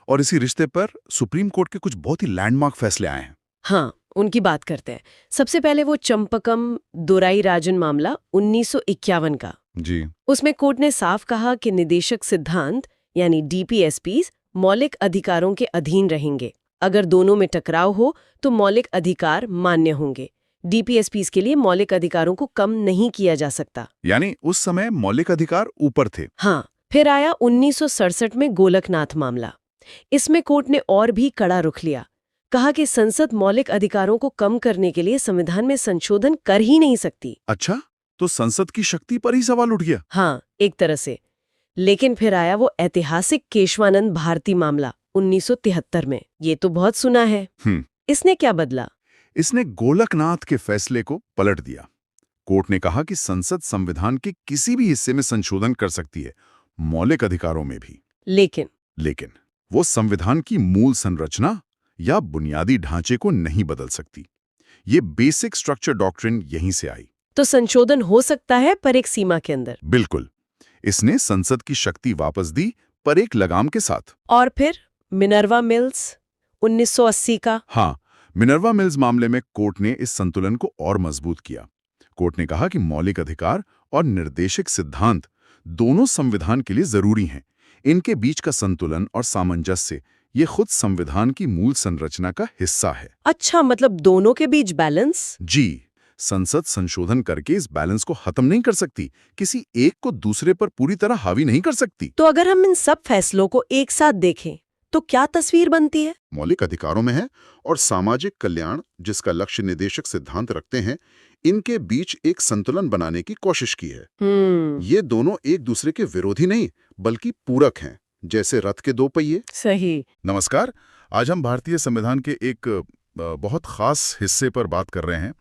और इसी रिश्ते पर सुप्रीम कोर्ट के कुछ बहुत ही लैंडमार्क फैसले आए हैं। हाँ, उनकी बात करते हैं। सबसे पहले वो चंपकम दोराईराजन मामला 1951 का। जी। उसमें कोर्ट ने साफ कहा कि निदेशक सिद्धांत यानी डीपीएसपीज मौलिक अधिकारों के अधीन रहेंगे। अगर दोनों में टकराव हो तो मौलिक अधिकार मान्य होंगे। डीपीएसपीज के लिए मौलिक अधिकारों को कम नहीं किया जा सकता। यानी उस समय मौलिक अधिकार ऊपर थे। हाँ, फिर आया 1967 में गोलकनाथ मामला। इसमें कोर्ट ने और भी कड़ा रुख लिया। कहा कि संसद मौलिक अधिकारों को कम करने के लिए संविधान में संशोधन कर ही नहीं सकती। अच्छा, तो संसद की शक्ति पर ही सवाल उठ गया। हाँ, एक तरह से। लेकिन फिर आया वो ऐतिहासिक केशवानंद भारती मामला 1973 में। ये तो बहुत सुना है। इसने क्या बदला? इसने गोलकनाथ के फैसले को पलट दिया। कोर्ट ने कहा कि संसद संविधान के किसी भी हिस्से में संशोधन कर सकती है, मौलिक अधिकारों में भी। लेकिन वो संविधान की मूल संरचना या बुनियादी ढांचे को नहीं बदल सकती। ये बेसिक स्ट्रक्चर डॉक्ट्रिन यहीं से आई। तो संशोधन हो सकता है, पर एक सीमा के अंदर। बिल्कुल। इसने संसद की शक्ति वापस दी, पर एक लगाम के साथ। और फिर मिनर्वा मिल्स 1980 का। हाँ, मिनर्वा मिल्स मामले में कोर्ट ने इस संतुलन को और मजबूत किया। कोर्ट ने कहा कि मौलिक अधिकार और निर्देशक सिद्धांत दोनों संविधान के लिए जरूरी हैं। इनके बीच का संतुलन और सामंजस्य ये खुद संविधान की मूल संरचना का हिस्सा है। अच्छा, मतलब दोनों के बीच बैलेंस? जी। संसद संशोधन करके इस बैलेंस को खत्म नहीं कर सकती, किसी एक को दूसरे पर पूरी तरह हावी नहीं कर सकती। तो अगर हम इन सब फैसलों को एक साथ देखें तो क्या तस्वीर बनती है? मौलिक अधिकारों में है और सामाजिक कल्याण, जिसका लक्ष्य निदेशक सिद्धांत रखते हैं, इनके बीच एक संतुलन बनाने की कोशिश की है। ये दोनों एक दूसरे के विरोधी नहीं, बल्कि पूरक हैं, जैसे रथ के दो पहिए। सही। नमस्कार। आज हम भारतीय संविधान के एक बहुत खास हिस्से पर बात कर रहे हैं।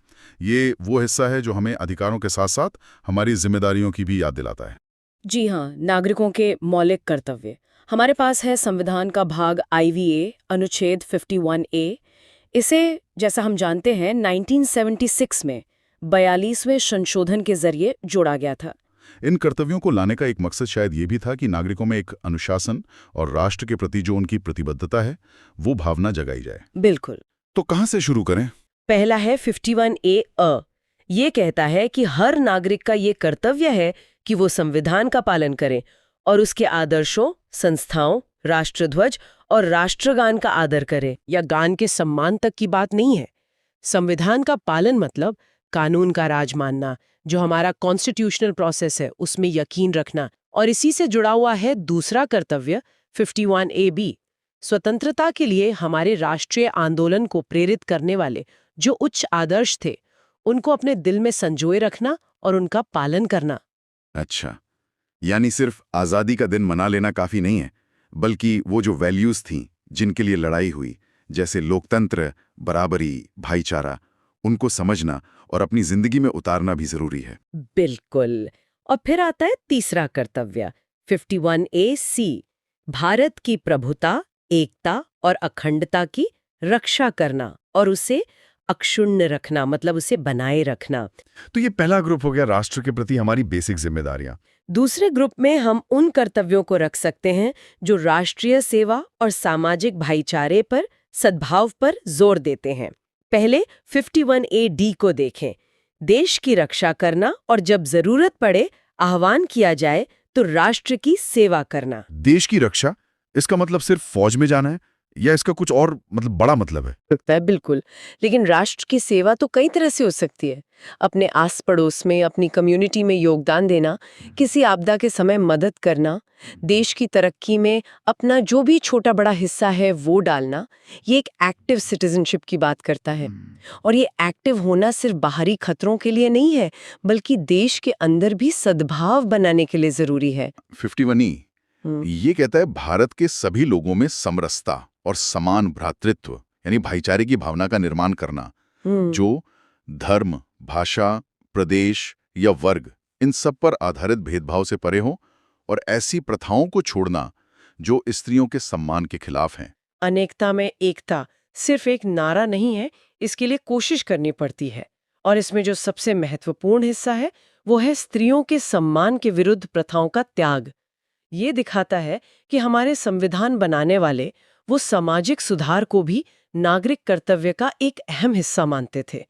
ये वो हिस्सा है जो हमें अधिकारों के साथ साथ हमारी जिम्मेदारियों की भी याद दिलाता है। जी हाँ, नागरिकों के मौलिक कर्तव्य। हमारे पास है संविधान का भाग IVA, अनुच्छेद 51A। इसे, जैसा हम जानते हैं, 1976 में 42वें संशोधन के जरिए जोड़ा गया था। इन कर्तव्यों को लाने का एक मकसद शायद ये भी था कि नागरिकों में एक अनुशासन और राष्ट्र के प्रति जो उनकी प्रतिबद्धता है, वो भावना जगाई जाए। बिल्कुल। तो कहाँ से शुरू करें? पहला है 51A अ। ये कहता है कि हर नागरिक का ये कर्तव्य है कि वो संविधान का पालन करे और उसके आदर्शों, संस्थाओं, राष्ट्रध्वज और राष्ट्रगान का आदर करे। या गान के सम्मान तक की बात नहीं है। संविधान का पालन मतलब कानून का राज मानना, जो हमारा कॉन्स्टिट्यूशनल प्रोसेस है उसमें यकीन रखना। और इसी से जुड़ा हुआ है दूसरा कर्तव्य 51AB, स्वतंत्रता के लिए हमारे राष्ट्रीय आंदोलन को प्रेरित करने वाले जो उच्च आदर्श थे, उनको अपने दिल में संजोए रखना और उनका पालन करना। अच्छा, यानी सिर्फ आज़ादी का दिन मना लेना काफ़ी नहीं है, बल्कि वो जो वैल्यूज़ थीं, जिनके लिए लड़ाई हुई, जैसे लोकतंत्र, बराबरी, भाईचारा, उनको समझना और अपनी जिंदगी में उतारना भी ज़रूरी है। बिल्कुल। और फिर आता है तीसरा कर्तव्य 51AC, भारत की प्रभुता, एकता और अखंडता की रक्षा करना और उसे अक्षुण्ण रखना, मतलब उसे बनाए रखना। तो ये पहला ग्रुप हो गया राष्ट्र के प्रति हमारी बेसिक जिम्मेदारियां। दूसरे ग्रुप में हम उन कर्तव्यों को रख सकते हैं जो राष्ट्रीय सेवा और सामाजिक भाईचारे पर, सद्भाव पर जोर देते हैं। पहले 51AD को देखें। देश की रक्षा करना और जब जरूरत पड़े, आह्वान किया जाए तो राष्ट्र की सेवा करना। देश की रक्षा, इसका मतलब सिर्फ फौज में जाना है या इसका कुछ और मतलब बड़ा मतलब है? बिल्कुल। लेकिन राष्ट्र की सेवा तो कई तरह से हो सकती है। अपने आस पड़ोस में, अपनी कम्युनिटी में योगदान देना, किसी आपदा के समय मदद करना, देश की तरक्की में अपना जो भी छोटा बड़ा हिस्सा है वो डालना, ये एक एक्टिव सिटीजनशिप की बात करता है। और ये एक्टिव होना सिर्फ बाहरी खतरों के लिए नहीं है, बल्कि देश के अंदर भी सद्भाव बनाने के लिए जरूरी है। 51E ये कहता है भारत के सभी लोगों में समरसता और समान भ्रातृत्व यानी भाईचारे की भावना का निर्माण करना, जो धर्म, भाषा, प्रदेश या वर्ग, इन सब पर आधारित भेदभाव से परे हो, और ऐसी प्रथाओं को छोड़ना जो स्त्रियों के सम्मान के खिलाफ हैं। अनेकता में एकता सिर्फ एक नारा नहीं है, इसके लिए कोशिश करनी पड़ती है। और इसमें जो सबसे महत्वपूर्ण हिस्सा है वो है स्त्रियों के सम्मान के विरुद्ध प्रथाओं का त्याग। ये दिखाता है कि हमारे संविधान बनाने वाले वो सामाजिक सुधार को भी नागरिक कर्तव्य का एक अहम हिस्सा मानते थे।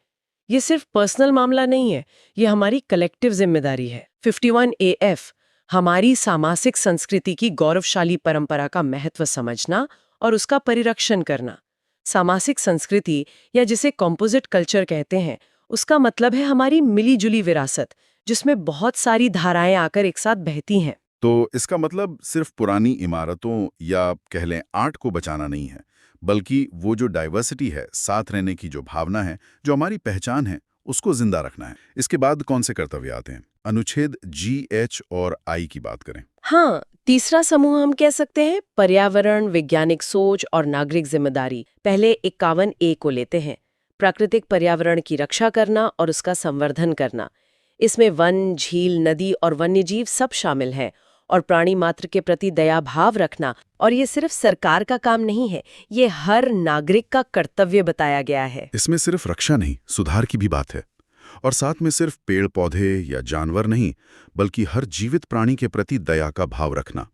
ये सिर्फ पर्सनल मामला नहीं है, ये हमारी कलेक्टिव जिम्मेदारी है। 51 AF हमारी सामाजिक संस्कृति की गौरवशाली परंपरा का महत्व समझना और उसका परिरक्षण करना। सामाजिक संस्कृति या जिसे कॉम्पोजिट कल्चर कहते हैं, उसका मतलब है हमारी मिली-जुली विरासत, जिसमें बहुत सारी धाराएं आकर एक साथ बहती हैं। तो इसका मतलब सिर्फ पुरानी इमारतों या कह लें आर्ट को बचाना नहीं है, बल्कि वो जो डाइवर्सिटी है, साथ रहने की जो भावना है, जो हमारी पहचान है, उसको जिंदा रखना है। इसके बाद कौन से कर्तव्य आते हैं? अनुच्छेद G, H और I की बात करें। हाँ, तीसरा समूह हम कह सकते हैं पर्यावरण, वैज्ञानिक सोच और नागरिक जिम्मेदारी। पहले 51 A को लेते हैं, प्राकृतिक पर्यावरण की रक्षा करना और उसका संवर्धन करना। इसमें वन, झील, नदी और वन्यजीव सब शामिल हैं, और प्राणी मात्र के प्रति दया भाव रखना। और ये सिर्फ सरकार का काम नहीं है, ये हर नागरिक का कर्तव्य बताया गया है। इसमें सिर्फ रक्षा नहीं, सुधार की भी बात है। और साथ में सिर्फ पेड़ पौधे या जानवर नहीं, बल्कि हर जीवित प्राणी के प्रति दया का भाव रखना।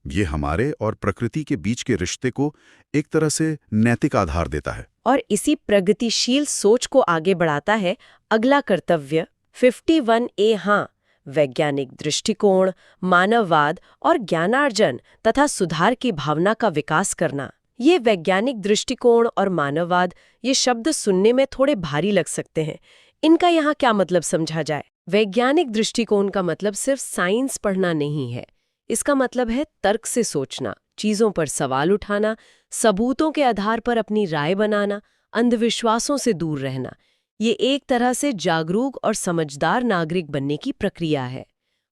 ये हमारे और प्रकृति के बीच के रिश्ते को एक तरह से नैतिक आधार देता है। और इसी प्रगतिशील सोच को आगे बढ़ाता है अगला कर्तव्य 51 A। हाँ, वैज्ञानिक दृष्टिकोण, मानववाद और ज्ञानार्जन तथा सुधार की भावना का विकास करना। ये वैज्ञानिक दृष्टिकोण और मानववाद, ये शब्द सुनने में थोड़े भारी लग सकते हैं। इनका यहाँ क्या मतलब समझा जाए? वैज्ञानिक दृष्टिकोण का मतलब सिर्फ साइंस पढ़ना नहीं है। इसका मतलब है तर्क से सोचना, चीजों पर सवाल उठाना, सबूतों के आधार पर अपनी राय बनाना, अंधविश्वासों से दूर रहना। ये एक तरह से जागरूक और समझदार नागरिक बनने की प्रक्रिया है।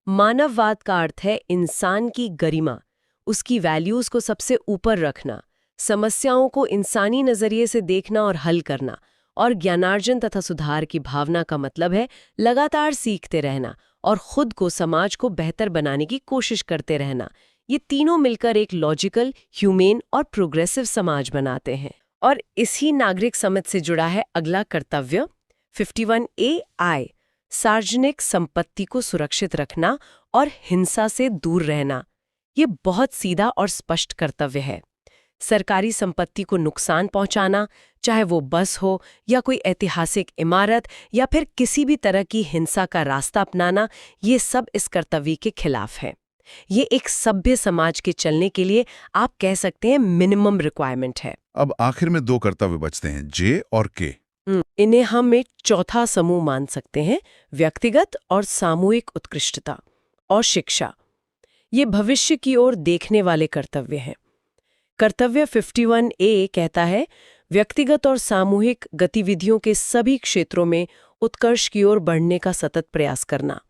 मानववाद का अर्थ है इंसान की गरिमा, उसकी वैल्यूज को सबसे ऊपर रखना, समस्याओं को इंसानी नजरिए से देखना और हल करना। और ज्ञानार्जन तथा सुधार की भावना का मतलब है लगातार सीखते रहना और खुद को, समाज को बेहतर बनाने की कोशिश करते रहना। ये तीनों मिलकर एक लॉजिकल, ह्यूमेन और प्रोग्रेसिव समाज बनाते हैं। और इसी नागरिक समझ से जुड़ा है अगला कर्तव्य 51 AI, सार्वजनिक संपत्ति को सुरक्षित रखना और हिंसा से दूर रहना। ये बहुत सीधा और स्पष्ट कर्तव्य है। सरकारी संपत्ति को नुकसान पहुंचाना, चाहे वो बस हो या कोई ऐतिहासिक इमारत या फिर किसी भी तरह की हिंसा का रास्ता अपनाना, ये सब इस कर्तव्य के खिलाफ है। ये एक सभ्य समाज के चलने के लिए आप कह सकते हैं मिनिमम रिक्वायरमेंट है। अब आखिर में दो कर्तव्य बचते हैं, J और K। इन्हें हम एक चौथा समूह मान सकते हैं, व्यक्तिगत और सामूहिक उत्कृष्टता और शिक्षा। ये भविष्य की ओर देखने वाले कर्तव्य हैं। कर्तव्य 51 A कहता है व्यक्तिगत और सामूहिक गतिविधियों के सभी क्षेत्रों में उत्कर्ष की ओर बढ़ने का सतत प्रयास करना,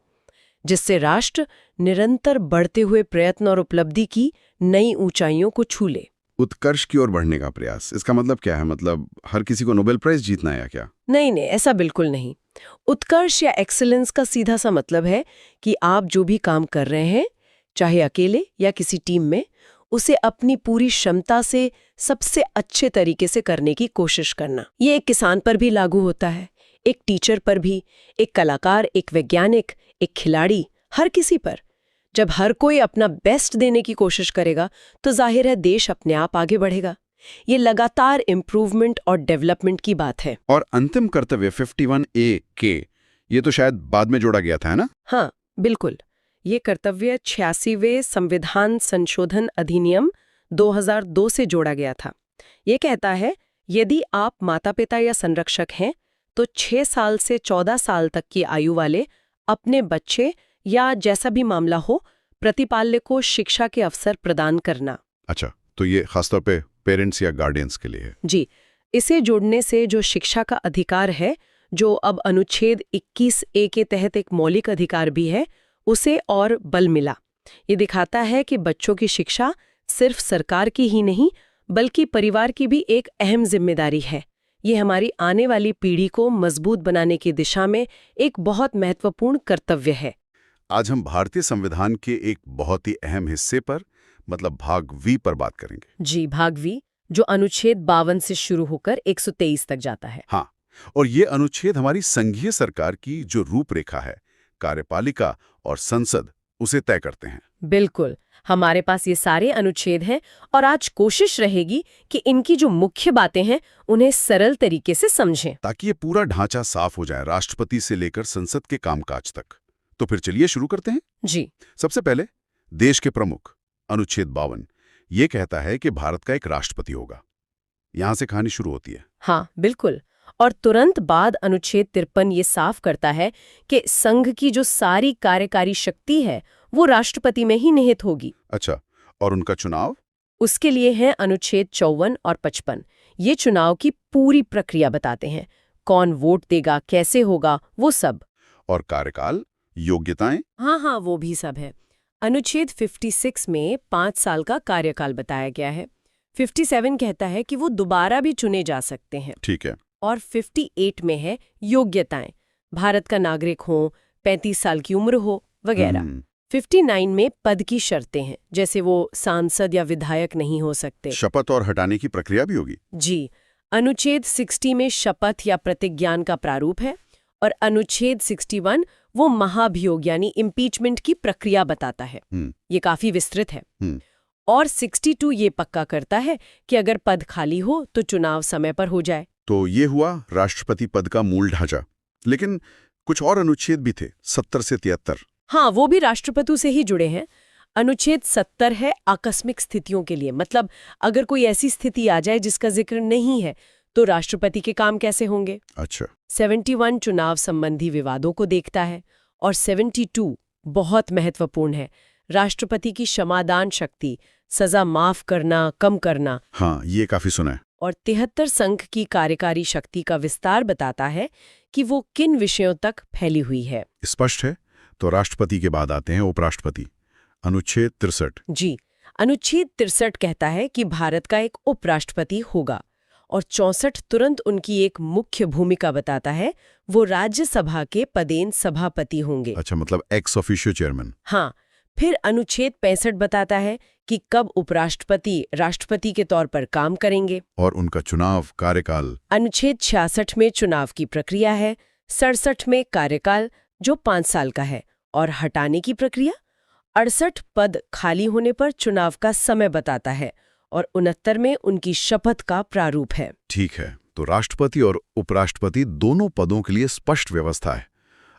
जिससे राष्ट्र निरंतर बढ़ते हुए प्रयत्न और उपलब्धि की नई ऊंचाइयों को छू ले। उत्कर्ष की ओर बढ़ने का प्रयास, इसका मतलब क्या है? मतलब हर किसी को नोबेल प्राइज जीतना है या क्या? नहीं, ऐसा बिल्कुल नहीं। उत्कर्ष या एक्सीलेंस का सीधा सा मतलब है कि आप जो भी काम कर रहे हैं, चाहे अकेले या किसी टीम में, उसे अपनी पूरी क्षमता से सबसे अच्छे तरीके से करने की कोशिश करना। ये एक किसान पर भी लागू होता है, एक टीचर पर भी, एक कलाकार, एक वैज्ञानिक, एक खिलाड़ी, हर किसी पर। जब हर कोई अपना बेस्ट देने की कोशिश करेगा तो जाहिर है देश अपने आप आगे बढ़ेगा। ये लगातार इम्प्रूवमेंट और डेवलपमेंट की बात है। और अंतिम कर्तव्य 51 A के, ये तो शायद बाद में जोड़ा गया था, है ना? हाँ, बिल्कुल। ये कर्तव्य 86वें संविधान संशोधन अधिनियम 2002 से जोड़ा गया था। ये कहता है यदि आप माता पिता या संरक्षक हैं तो 6 साल से 14 साल तक की आयु वाले अपने बच्चे या जैसा भी मामला हो, प्रतिपाल्य को शिक्षा के अवसर प्रदान करना। अच्छा, तो ये खासतौर पे पेरेंट्स या गार्डियंस के लिए है। जी, इसे जोड़ने से जो शिक्षा का अधिकार है, जो अब अनुच्छेद 21 A के तहत एक मौलिक अधिकार भी है, उसे और बल मिला। ये दिखाता है कि बच्चों की शिक्षा सिर्फ सरकार की ही नहीं, बल्कि परिवार की भी एक अहम जिम्मेदारी है। ये हमारी आने वाली पीढ़ी को मजबूत बनाने की दिशा में एक बहुत महत्वपूर्ण कर्तव्य है। आज हम भारतीय संविधान के एक बहुत ही अहम हिस्से पर, मतलब भाग V पर बात करेंगे। जी, भाग V, जो अनुच्छेद 52 से शुरू होकर 123 तक जाता है। हाँ, और ये अनुच्छेद हमारी संघीय सरकार की जो रूपरेखा है, कार्यपालिका और संसद, उसे तय करते हैं। बिल्कुल, हमारे पास ये सारे अनुच्छेद हैं और आज कोशिश रहेगी कि इनकी जो मुख्य बातें हैं उन्हें सरल तरीके से समझें। ताकि ये पूरा ढांचा साफ हो जाए, राष्ट्रपति से लेकर संसद के कामकाज तक। तो फिर चलिए शुरू करते हैं। जी, सबसे पहले देश के प्रमुख। अनुच्छेद 52 ये कहता है कि भारत का एक राष्ट्रपति होगा। यहां से कहानी शुरू होती है। हाँ, बिल्कुल। और तुरंत बाद अनुच्छेद 53 ये साफ करता है कि संघ की जो सारी कार्यकारी शक्ति है वो राष्ट्रपति में ही निहित होगी। अच्छा, और उनका चुनाव? उसके लिए हैं अनुच्छेद 54 और 55। ये चुनाव की पूरी प्रक्रिया बताते हैं, कौन वोट देगा, कैसे होगा, वो सब। और कार्यकाल, योग्यताएं? हाँ, वो भी सब है। अनुच्छेद 56 में 5 साल का कार्यकाल बताया गया है। 57 कहता है कि वो दोबारा भी चुने जा सकते हैं। ठीक है। और 58 में है योग्यताएं, भारत का नागरिक हो, 35 साल की उम्र हो, वगैरह। 59 में पद की शर्तें हैं, जैसे वो सांसद या विधायक नहीं हो सकते। शपथ और हटाने की प्रक्रिया भी होगी। जी, अनुच्छेद 60 में शपथ या प्रतिज्ञान का प्रारूप है और अनुच्छेद 61 वो महाभियोग यानी इम्पीचमेंट की प्रक्रिया बताता है। ये काफी विस्तृत है। और 62 ये पक्का करता है कि अगर पद खाली हो तो चुनाव समय पर हो जाए। तो ये हुआ राष्ट्रपति पद का मूल ढांचा। लेकिन कुछ और अनुच्छेद भी थे, 70 से 73। हाँ, वो भी राष्ट्रपति से ही जुड़े हैं। अनुच्छेद 70 है आकस्मिक स्थितियों के लिए, मतलब अगर कोई ऐसी स्थिति आ जाए जिसका जिक्र नहीं है तो राष्ट्रपति के काम कैसे होंगे। अच्छा। 71 चुनाव संबंधी विवादों को देखता है और 72 बहुत महत्वपूर्ण है, राष्ट्रपति की क्षमादान शक्ति, सजा माफ करना, कम करना। हाँ, ये काफी सुना है। और 73 संघ की कार्यकारी शक्ति का विस्तार बताता है कि वो किन विषयों तक फैली हुई है। स्पष्ट है। तो राष्ट्रपति के बाद आते हैं उपराष्ट्रपति। अनुच्छेद 63। जी, अनुच्छेद 63 कहता है कि भारत का एक उपराष्ट्रपति होगा और 64 तुरंत उनकी एक मुख्य भूमिका बताता है, वो राज्यसभा के पदेन सभापति होंगे। अच्छा, मतलब एक्स ऑफिशियो चेयरमैन। हाँ, फिर अनुच्छेद 65 बताता है कि कब उपराष्ट्रपति राष्ट्रपति के तौर पर काम करेंगे और उनका चुनाव, कार्यकाल। अनुच्छेद 66 में चुनाव की प्रक्रिया है, 67 में कार्यकाल जो 5 साल का है और हटाने की प्रक्रिया, 68 पद खाली होने पर चुनाव का समय बताता है और 69 में उनकी शपथ का प्रारूप है। ठीक है, तो राष्ट्रपति और उपराष्ट्रपति दोनों पदों के लिए स्पष्ट व्यवस्था है।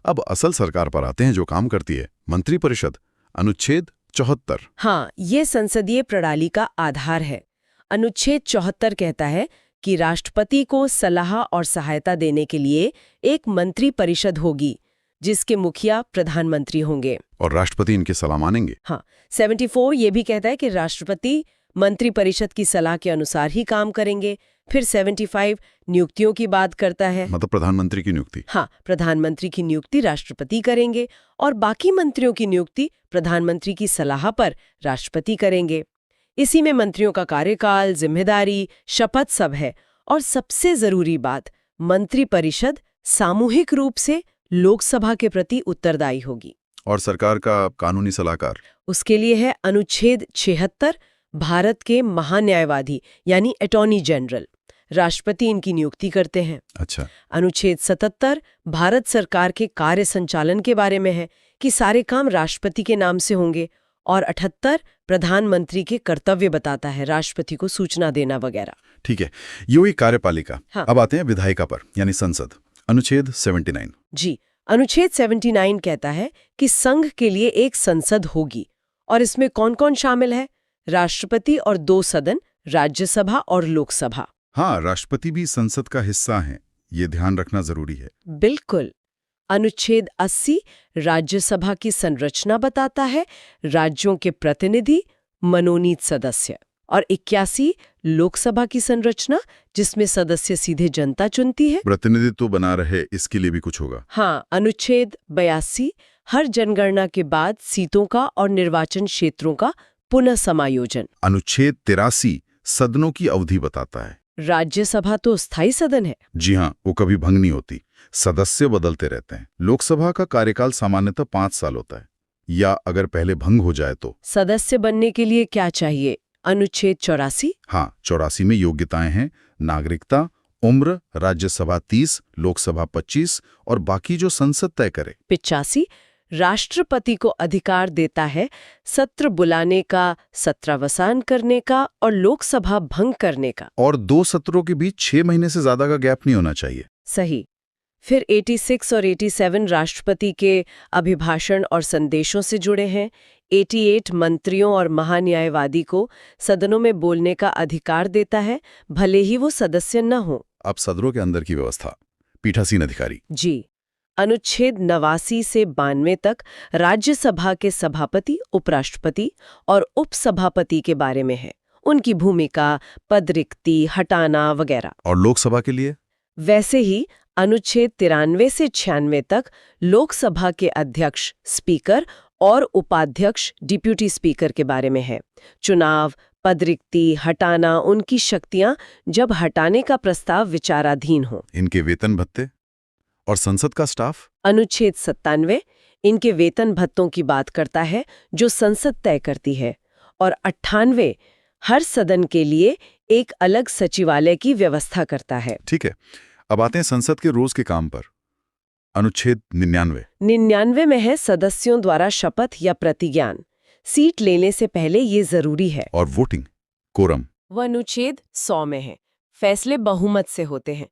अब असल सरकार पर आते हैं जो काम करती है, मंत्रिपरिषद। अनुच्छेद 74। हाँ, ये संसदीय प्रणाली का आधार है। अनुच्छेद 74 कहता है कि राष्ट्रपति को सलाह और सहायता देने के लिए एक मंत्रिपरिषद होगी जिसके मुखिया प्रधानमंत्री होंगे और राष्ट्रपति इनकी सलाह मानेंगे। हाँ, 74 ये भी कहता है कि राष्ट्रपति मंत्रिपरिषद की सलाह के अनुसार ही काम करेंगे। फिर 75 नियुक्तियों की बात करता है, मतलब प्रधानमंत्री की नियुक्ति। हाँ, प्रधानमंत्री की नियुक्ति राष्ट्रपति करेंगे और बाकी मंत्रियों की नियुक्ति प्रधानमंत्री की सलाह पर राष्ट्रपति करेंगे। इसी में मंत्रियों का कार्यकाल, जिम्मेदारी, शपथ सब है। और सबसे जरूरी बात, मंत्रिपरिषद सामूहिक रूप से लोकसभा के प्रति उत्तरदायी होगी। और सरकार का कानूनी सलाहकार उसके लिए है अनुच्छेद 76, भारत के महान्यायवादी यानी अटॉर्नी जनरल। राष्ट्रपति इनकी नियुक्ति करते हैं। अच्छा। अनुच्छेद 77 भारत सरकार के कार्य संचालन के बारे में है कि सारे काम राष्ट्रपति के नाम से होंगे। और 78 प्रधानमंत्री के कर्तव्य बताता है, राष्ट्रपति को सूचना देना वगैरह। ठीक है, ये हुई कार्यपालिका। हाँ। अब आते हैं विधायिका पर, यानी संसद। अनुच्छेद 79। जी, अनुच्छेद 79 कहता है कि संघ के लिए एक संसद होगी और इसमें कौन कौन शामिल है, राष्ट्रपति और 2 सदन, राज्यसभा और लोकसभा। हाँ, राष्ट्रपति भी संसद का हिस्सा हैं, ये ध्यान रखना जरूरी है। बिल्कुल। अनुच्छेद 80 राज्यसभा की संरचना बताता है, राज्यों के प्रतिनिधि, मनोनीत सदस्य। और 81 लोकसभा की संरचना, जिसमें सदस्य सीधे जनता चुनती है। प्रतिनिधित्व बना रहे, इसके लिए भी कुछ होगा। हाँ, अनुच्छेद 82 हर जनगणना के बाद सीटों का और निर्वाचन क्षेत्रों का पुनः समायोजन। अनुच्छेद 83 सदनों की अवधि बताता है। राज्यसभा तो स्थायी सदन है। जी हाँ, वो कभी भंग नहीं होती, सदस्य बदलते रहते हैं। लोकसभा का कार्यकाल सामान्यतः 5 साल होता है, या अगर पहले भंग हो जाए तो। सदस्य बनने के लिए क्या चाहिए? अनुच्छेद 84, हाँ, 84 में योग्यताएं हैं नागरिकता, उम्र, राज्यसभा 30, लोकसभा 25 और बाकी जो संसद तय करे। 85 राष्ट्रपति को अधिकार देता है सत्र बुलाने का, सत्रावसान करने का और लोकसभा भंग करने का। और 2 सत्रों के बीच 6 महीने से ज्यादा का गैप नहीं होना चाहिए। सही। फिर 86 और 87 राष्ट्रपति के अभिभाषण और संदेशों से जुड़े हैं। 88 मंत्रियों और महान्यायवादी को सदनों में बोलने का अधिकार देता है, भले ही वो सदस्य न हो। अब सदनों के अंदर की व्यवस्था, पीठासीन अधिकारी। जी। अनुच्छेद 89 से 92 तक राज्यसभा के सभापति, उपराष्ट्रपति और उपसभापति के बारे में है, उनकी भूमिका, पद रिक्ति हटाना वगैरह। और लोकसभा के लिए? वैसे ही अनुच्छेद 93 से 96 तक लोकसभा के अध्यक्ष, स्पीकर और उपाध्यक्ष, डिप्यूटी स्पीकर के बारे में है। चुनाव, पद रिक्ति हटाना, उनकी शक्तियां जब हटाने का प्रस्ताव विचाराधीन हो। इनके वेतन भत्ते और संसद का स्टाफ? अनुच्छेद 97 इनके वेतन भत्तों की बात करता है जो संसद तय करती है, और 98 हर सदन के लिए एक अलग सचिवालय की व्यवस्था करता है। ठीक है, अब आते हैं संसद के रोज के काम पर। अनुच्छेद 99। 99 में है सदस्यों द्वारा शपथ या प्रतिज्ञान, सीट लेने से पहले ये जरूरी है। और वोटिंग, कोरम? वह अनुच्छेद 100 में है, फैसले बहुमत से होते हैं।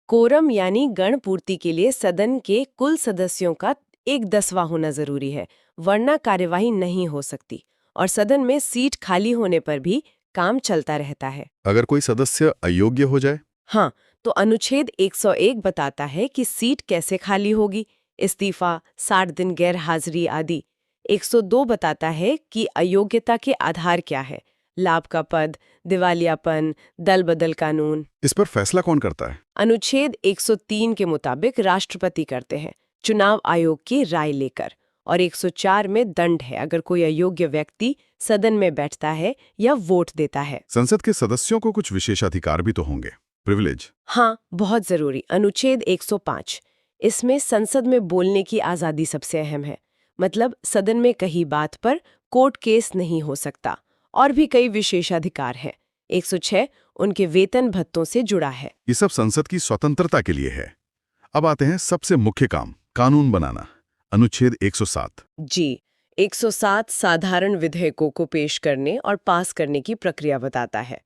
कोरम यानी गण पूर्ति के लिए सदन के कुल सदस्यों का 1/10वां होना जरूरी है, वरना कार्यवाही नहीं हो सकती, और सदन में सीट खाली होने पर भी काम चलता रहता है। अगर कोई सदस्य अयोग्य हो जाए? हाँ, तो अनुच्छेद 101 बताता है कि सीट कैसे खाली होगी, इस्तीफा, 60 दिन गैर हाजिरी आदि। 102 बताता है कि अयोग्यता के आधार क्या है, लाभ का पद, दिवालियापन, दल बदल कानून। इस पर फैसला कौन करता है? अनुच्छेद 103 के मुताबिक राष्ट्रपति करते हैं, चुनाव आयोग की राय लेकर। और 104 में दंड है अगर कोई अयोग्य व्यक्ति सदन में बैठता है या वोट देता है। संसद के सदस्यों को कुछ विशेषाधिकार भी तो होंगे, प्रिविलेज? हाँ, बहुत जरूरी। अनुच्छेद 105 इसमें संसद में बोलने की आजादी सबसे अहम है, मतलब सदन में कही बात पर कोर्ट केस नहीं हो सकता। और भी कई विशेषाधिकार है। 106 उनके वेतन भत्तों से जुड़ा है। ये सब संसद की स्वतंत्रता के लिए है। अब आते हैं सबसे मुख्य काम, कानून बनाना। अनुच्छेद 107। जी, 107 साधारण विधेयकों को पेश करने और पास करने की प्रक्रिया बताता है।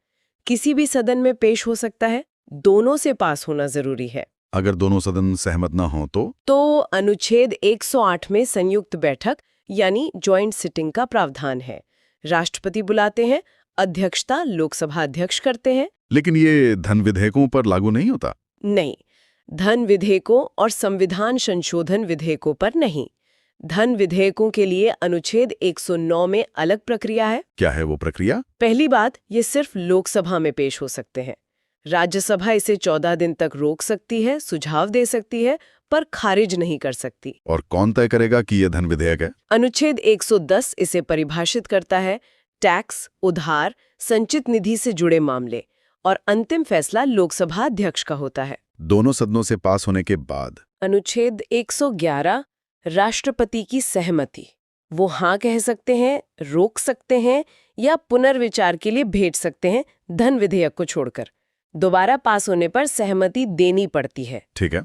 किसी भी सदन में पेश हो सकता है, दोनों से पास होना जरूरी है। अगर दोनों सदन सहमत न हो तो अनुच्छेद 108 में संयुक्त बैठक यानी जॉइंट सिटिंग का प्रावधान है। राष्ट्रपति बुलाते हैं, अध्यक्षता लोकसभा अध्यक्ष करते हैं। लेकिन ये धन विधेयकों पर लागू नहीं होता? नहीं, धन विधेयकों और संविधान संशोधन विधेयकों पर नहीं। धन विधेयकों के लिए अनुच्छेद 109 में अलग प्रक्रिया है। क्या है वो प्रक्रिया? पहली बात, ये सिर्फ लोकसभा में पेश हो सकते हैं। राज्यसभा इसे 14 दिन तक रोक सकती है, सुझाव दे सकती है, पर खारिज नहीं कर सकती। और कौन तय करेगा कि ये धन विधेयक है? अनुच्छेद 110 इसे परिभाषित करता है, टैक्स, उधार, संचित निधि से जुड़े मामले, और अंतिम फैसला लोकसभा अध्यक्ष का होता है। दोनों सदनों से पास होने के बाद? अनुच्छेद 111 राष्ट्रपति की सहमति, वो हाँ कह सकते हैं, रोक सकते हैं या पुनर्विचार के लिए भेज सकते हैं, धन विधेयक को छोड़कर। दोबारा पास होने पर सहमति देनी पड़ती है। ठीक है,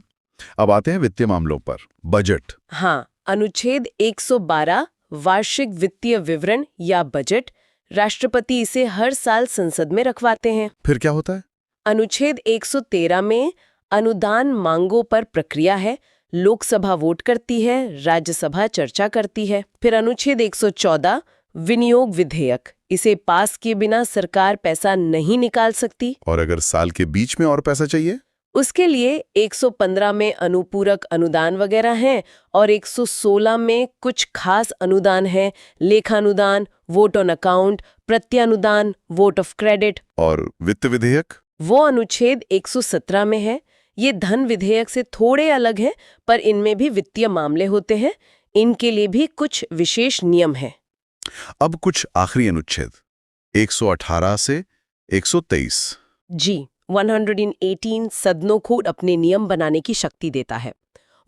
अब आते हैं वित्तीय मामलों पर। बजट? हाँ, अनुच्छेद 112 वार्षिक वित्तीय विवरण या बजट, राष्ट्रपति इसे हर साल संसद में रखवाते हैं। फिर क्या होता है? अनुच्छेद 113 में अनुदान मांगों पर प्रक्रिया है, लोकसभा वोट करती है, राज्यसभा चर्चा करती है। फिर अनुच्छेद 114 विनियोग विधेयक, इसे पास किए बिना सरकार पैसा नहीं निकाल सकती। और अगर साल के बीच में और पैसा चाहिए? उसके लिए 115 में अनुपूरक अनुदान वगैरह हैं, और 116 में कुछ खास अनुदान हैं, लेखानुदान, वोट ऑन अकाउंट, प्रत्यानुदान, वोट ऑफ क्रेडिट। और वित्त विधेयक? वो अनुच्छेद 117 में है। ये धन विधेयक से थोड़े अलग हैं, पर इनमें भी वित्तीय मामले होते हैं। इनके लिए भी कुछ विशेष नियम हैं। अब कुछ आखिरी अनुच्छेद, 118 से 123। जी, 118 सदनों को अपने नियम बनाने की शक्ति देता है।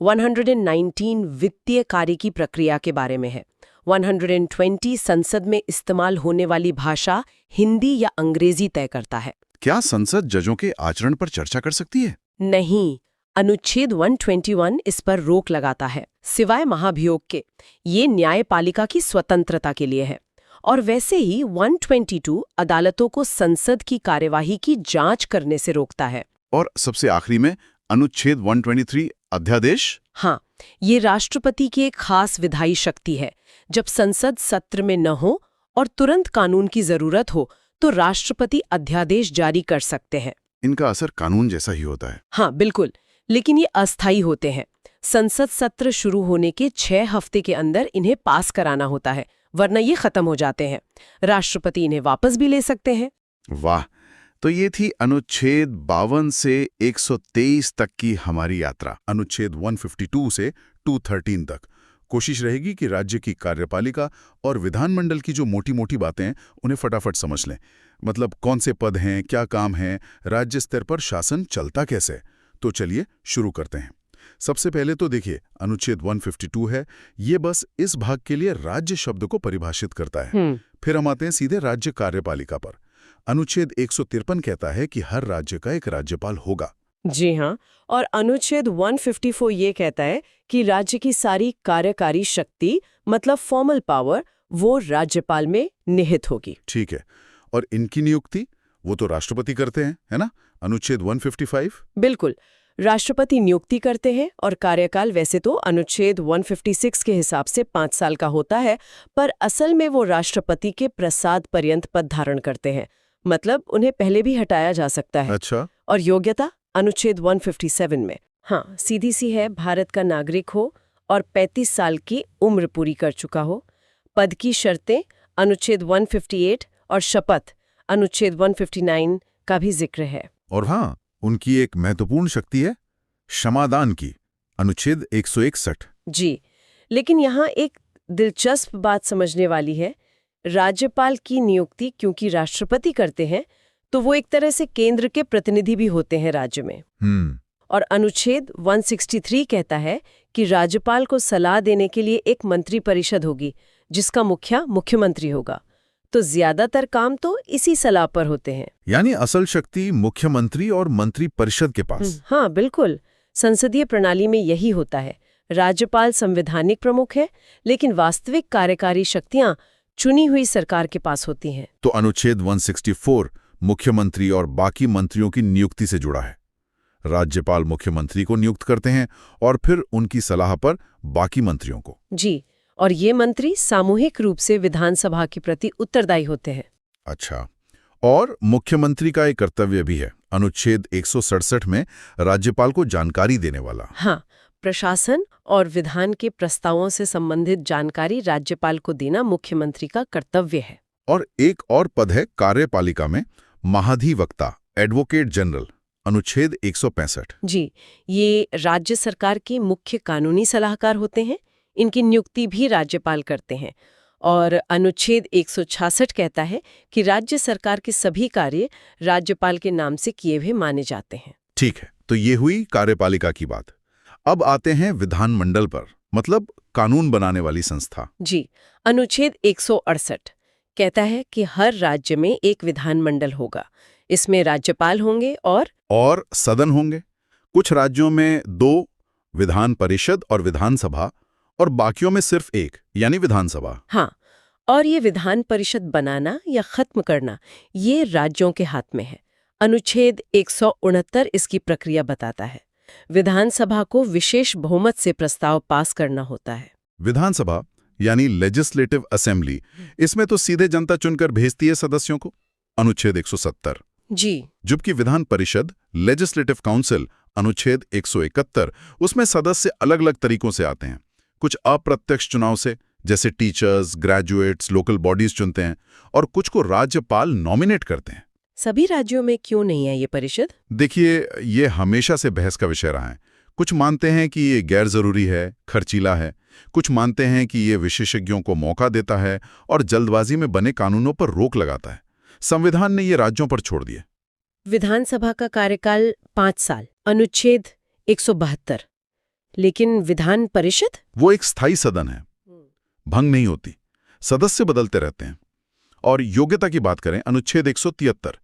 119 वित्तीय कार्य की प्रक्रिया के बारे में है। 120 संसद में इस्तेमाल होने वाली भाषा हिंदी या अंग्रेजी तय करता है। क्या संसद जजों के आचरण पर चर्चा कर सकती है? नहीं, अनुच्छेद 121 इस पर रोक लगाता है, सिवाय महाभियोग के। ये न्यायपालिका की स्वतंत्रता के लिए है। और वैसे ही 122 अदालतों को संसद की कार्यवाही की जांच करने से रोकता है। और सबसे आखिरी में अनुच्छेद 123 अध्यादेश? हाँ, ये राष्ट्रपति की एक खास विधायी शक्ति है। जब संसद सत्र में न हो और तुरंत कानून की जरूरत हो तो राष्ट्रपति अध्यादेश जारी कर सकते हैं। इनका असर कानून जैसा ही होता है। हाँ बिल्कुल, लेकिन ये अस्थायी होते हैं। संसद सत्र शुरू होने के 6 हफ्ते के अंदर इन्हें पास कराना होता है, वरना ये खत्म हो जाते हैं। राष्ट्रपति इन्हें वापस भी ले सकते हैं। वाह, तो ये थी अनुच्छेद 52 से 123 तक की हमारी यात्रा। अनुच्छेद 152 से 213 तक कोशिश रहेगी कि राज्य की कार्यपालिका और विधानमंडल की जो मोटी मोटी बातें हैं उन्हें फटाफट समझ लें। मतलब कौन से पद हैं, क्या काम हैं, राज्य स्तर पर शासन चलता कैसे। तो चलिए शुरू करते हैं। सबसे पहले तो देखिए, अनुच्छेद 152 है, ये बस इस भाग के लिए राज्य शब्द को परिभाषित करता है। फिर हम आते हैं सीधे राज्य कार्यपालिका पर। अनुच्छेद 153 कहता है कि हर राज्य का एक राज्यपाल होगा। जी हाँ, और अनुच्छेद 154 ये कहता है कि राज्य की सारी कार्यकारी शक्ति, मतलब फॉर्मल पावर, वो राज्यपाल में निहित होगी। ठीक है, और इनकी नियुक्ति वो तो राष्ट्रपति करते हैं, है ना? अनुच्छेद 155? बिल्कुल, राष्ट्रपति नियुक्ति करते हैं और कार्यकाल वैसे तो अनुच्छेद 156 के हिसाब से 5 साल का होता है, पर असल में वो राष्ट्रपति के प्रसाद पर्यंत पद धारण करते हैं। मतलब उन्हें पहले भी हटाया जा सकता है। अच्छा। और योग्यता अनुच्छेद 157 में, हाँ, सीधी सी है, भारत का नागरिक हो और 35 साल की उम्र पूरी कर चुका हो। पद की शर्तें अनुच्छेद 158 और शपथ अनुच्छेद 159 का भी जिक्र है। और हाँ, उनकी एक महत्वपूर्ण शक्ति है क्षमादान की, अनुच्छेद 161। जी, लेकिन यहाँ एक दिलचस्प बात समझने वाली है। राज्यपाल की नियुक्ति क्योंकि राष्ट्रपति करते हैं, तो वो एक तरह से केंद्र के प्रतिनिधि भी होते हैं राज्य में। और अनुच्छेद 163 कहता है कि राज्यपाल को सलाह देने के लिए एक मंत्री परिषद होगी, जिसका मुखिया मुख्यमंत्री होगा। तो ज्यादातर काम तो इसी सलाह पर होते हैं। यानी असल शक्ति मुख्यमंत्री और मंत्री परिषद के पास। हाँ बिल्कुल, संसदीय प्रणाली में यही होता है। राज्यपाल संवैधानिक प्रमुख है, लेकिन वास्तविक कार्यकारी शक्तियां चुनी हुई सरकार के पास होती हैं। तो अनुच्छेद 164 मुख्यमंत्री और बाकी मंत्रियों की नियुक्ति से जुड़ा है। राज्यपाल मुख्यमंत्री को नियुक्त करते हैं और फिर उनकी सलाह पर बाकी मंत्रियों को। जी, और ये मंत्री सामूहिक रूप से विधानसभा के प्रति उत्तरदायी होते हैं। अच्छा, और मुख्यमंत्री का एक कर्तव्य भी है, अनुच्छेद 167 में राज्यपाल को जानकारी देने वाला। हाँ, प्रशासन और विधान के प्रस्तावों से संबंधित जानकारी राज्यपाल को देना मुख्यमंत्री का कर्तव्य है। और एक और पद है कार्यपालिका में, महाधिवक्ता, एडवोकेट जनरल, अनुच्छेद 165। जी, ये राज्य सरकार के मुख्य कानूनी सलाहकार होते हैं। इनकी नियुक्ति भी राज्यपाल करते हैं। और अनुच्छेद 166 कहता है कि राज्य सरकार के सभी कार्य राज्यपाल के नाम से किए हुए माने जाते हैं। ठीक है, तो ये हुई कार्यपालिका की बात। अब आते हैं विधानमंडल पर, मतलब कानून बनाने वाली संस्था। जी, अनुच्छेद 168 कहता है कि हर राज्य में एक विधानमंडल होगा। इसमें राज्यपाल होंगे और सदन होंगे। कुछ राज्यों में 2, विधान परिषद और विधानसभा, और बाकियों में सिर्फ 1, यानी विधानसभा। हाँ, और ये विधान परिषद बनाना या खत्म करना ये राज्यों के हाथ में है। अनुच्छेद 169 इसकी प्रक्रिया बताता है। विधानसभा को विशेष बहुमत से प्रस्ताव पास करना होता है। विधानसभा यानी लेजिस्लेटिव असेंबली, इसमें तो सीधे जनता चुनकर भेजती है सदस्यों को, अनुच्छेद 170। जी, जबकि विधान परिषद, लेजिस्लेटिव काउंसिल, अनुच्छेद 171, उसमें सदस्य अलग अलग तरीकों से आते हैं। कुछ अप्रत्यक्ष चुनाव से, जैसे टीचर्स, ग्रेजुएट्स, लोकल बॉडीज चुनते हैं, और कुछ को राज्यपाल नॉमिनेट करते हैं। सभी राज्यों में क्यों नहीं है ये परिषद? देखिए, ये हमेशा से बहस का विषय रहा है। कुछ मानते हैं कि ये गैर जरूरी है, खर्चीला है। कुछ मानते हैं कि ये विशेषज्ञों को मौका देता है और जल्दबाजी में बने कानूनों पर रोक लगाता है। संविधान ने ये राज्यों पर छोड़ दिए। विधानसभा का कार्यकाल 5 साल, अनुच्छेद 172। लेकिन विधान परिषद वो एक स्थायी सदन है, भंग नहीं होती। सदस्य बदलते रहते हैं। और योग्यता की बात करें, अनुच्छेद 173,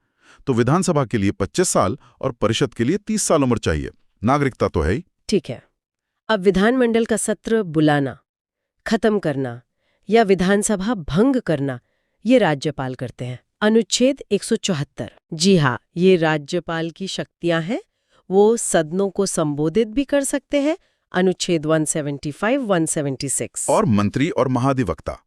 तो विधानसभा के लिए 25 साल और परिषद के लिए 30 साल उम्र चाहिए। नागरिकता तो है ही। ठीक है। अब विधानमंडल का सत्र बुलाना, खत्म करना या विधानसभा भंग करना ये राज्यपाल करते हैं। अनुच्छेद 174। जी हाँ, ये राज्यपाल की शक्तियां हैं। वो सदनों को संबोधित भी कर सकते हैं। अनुच्छेद 175, 176। और मंत्री और महाधिवक्ता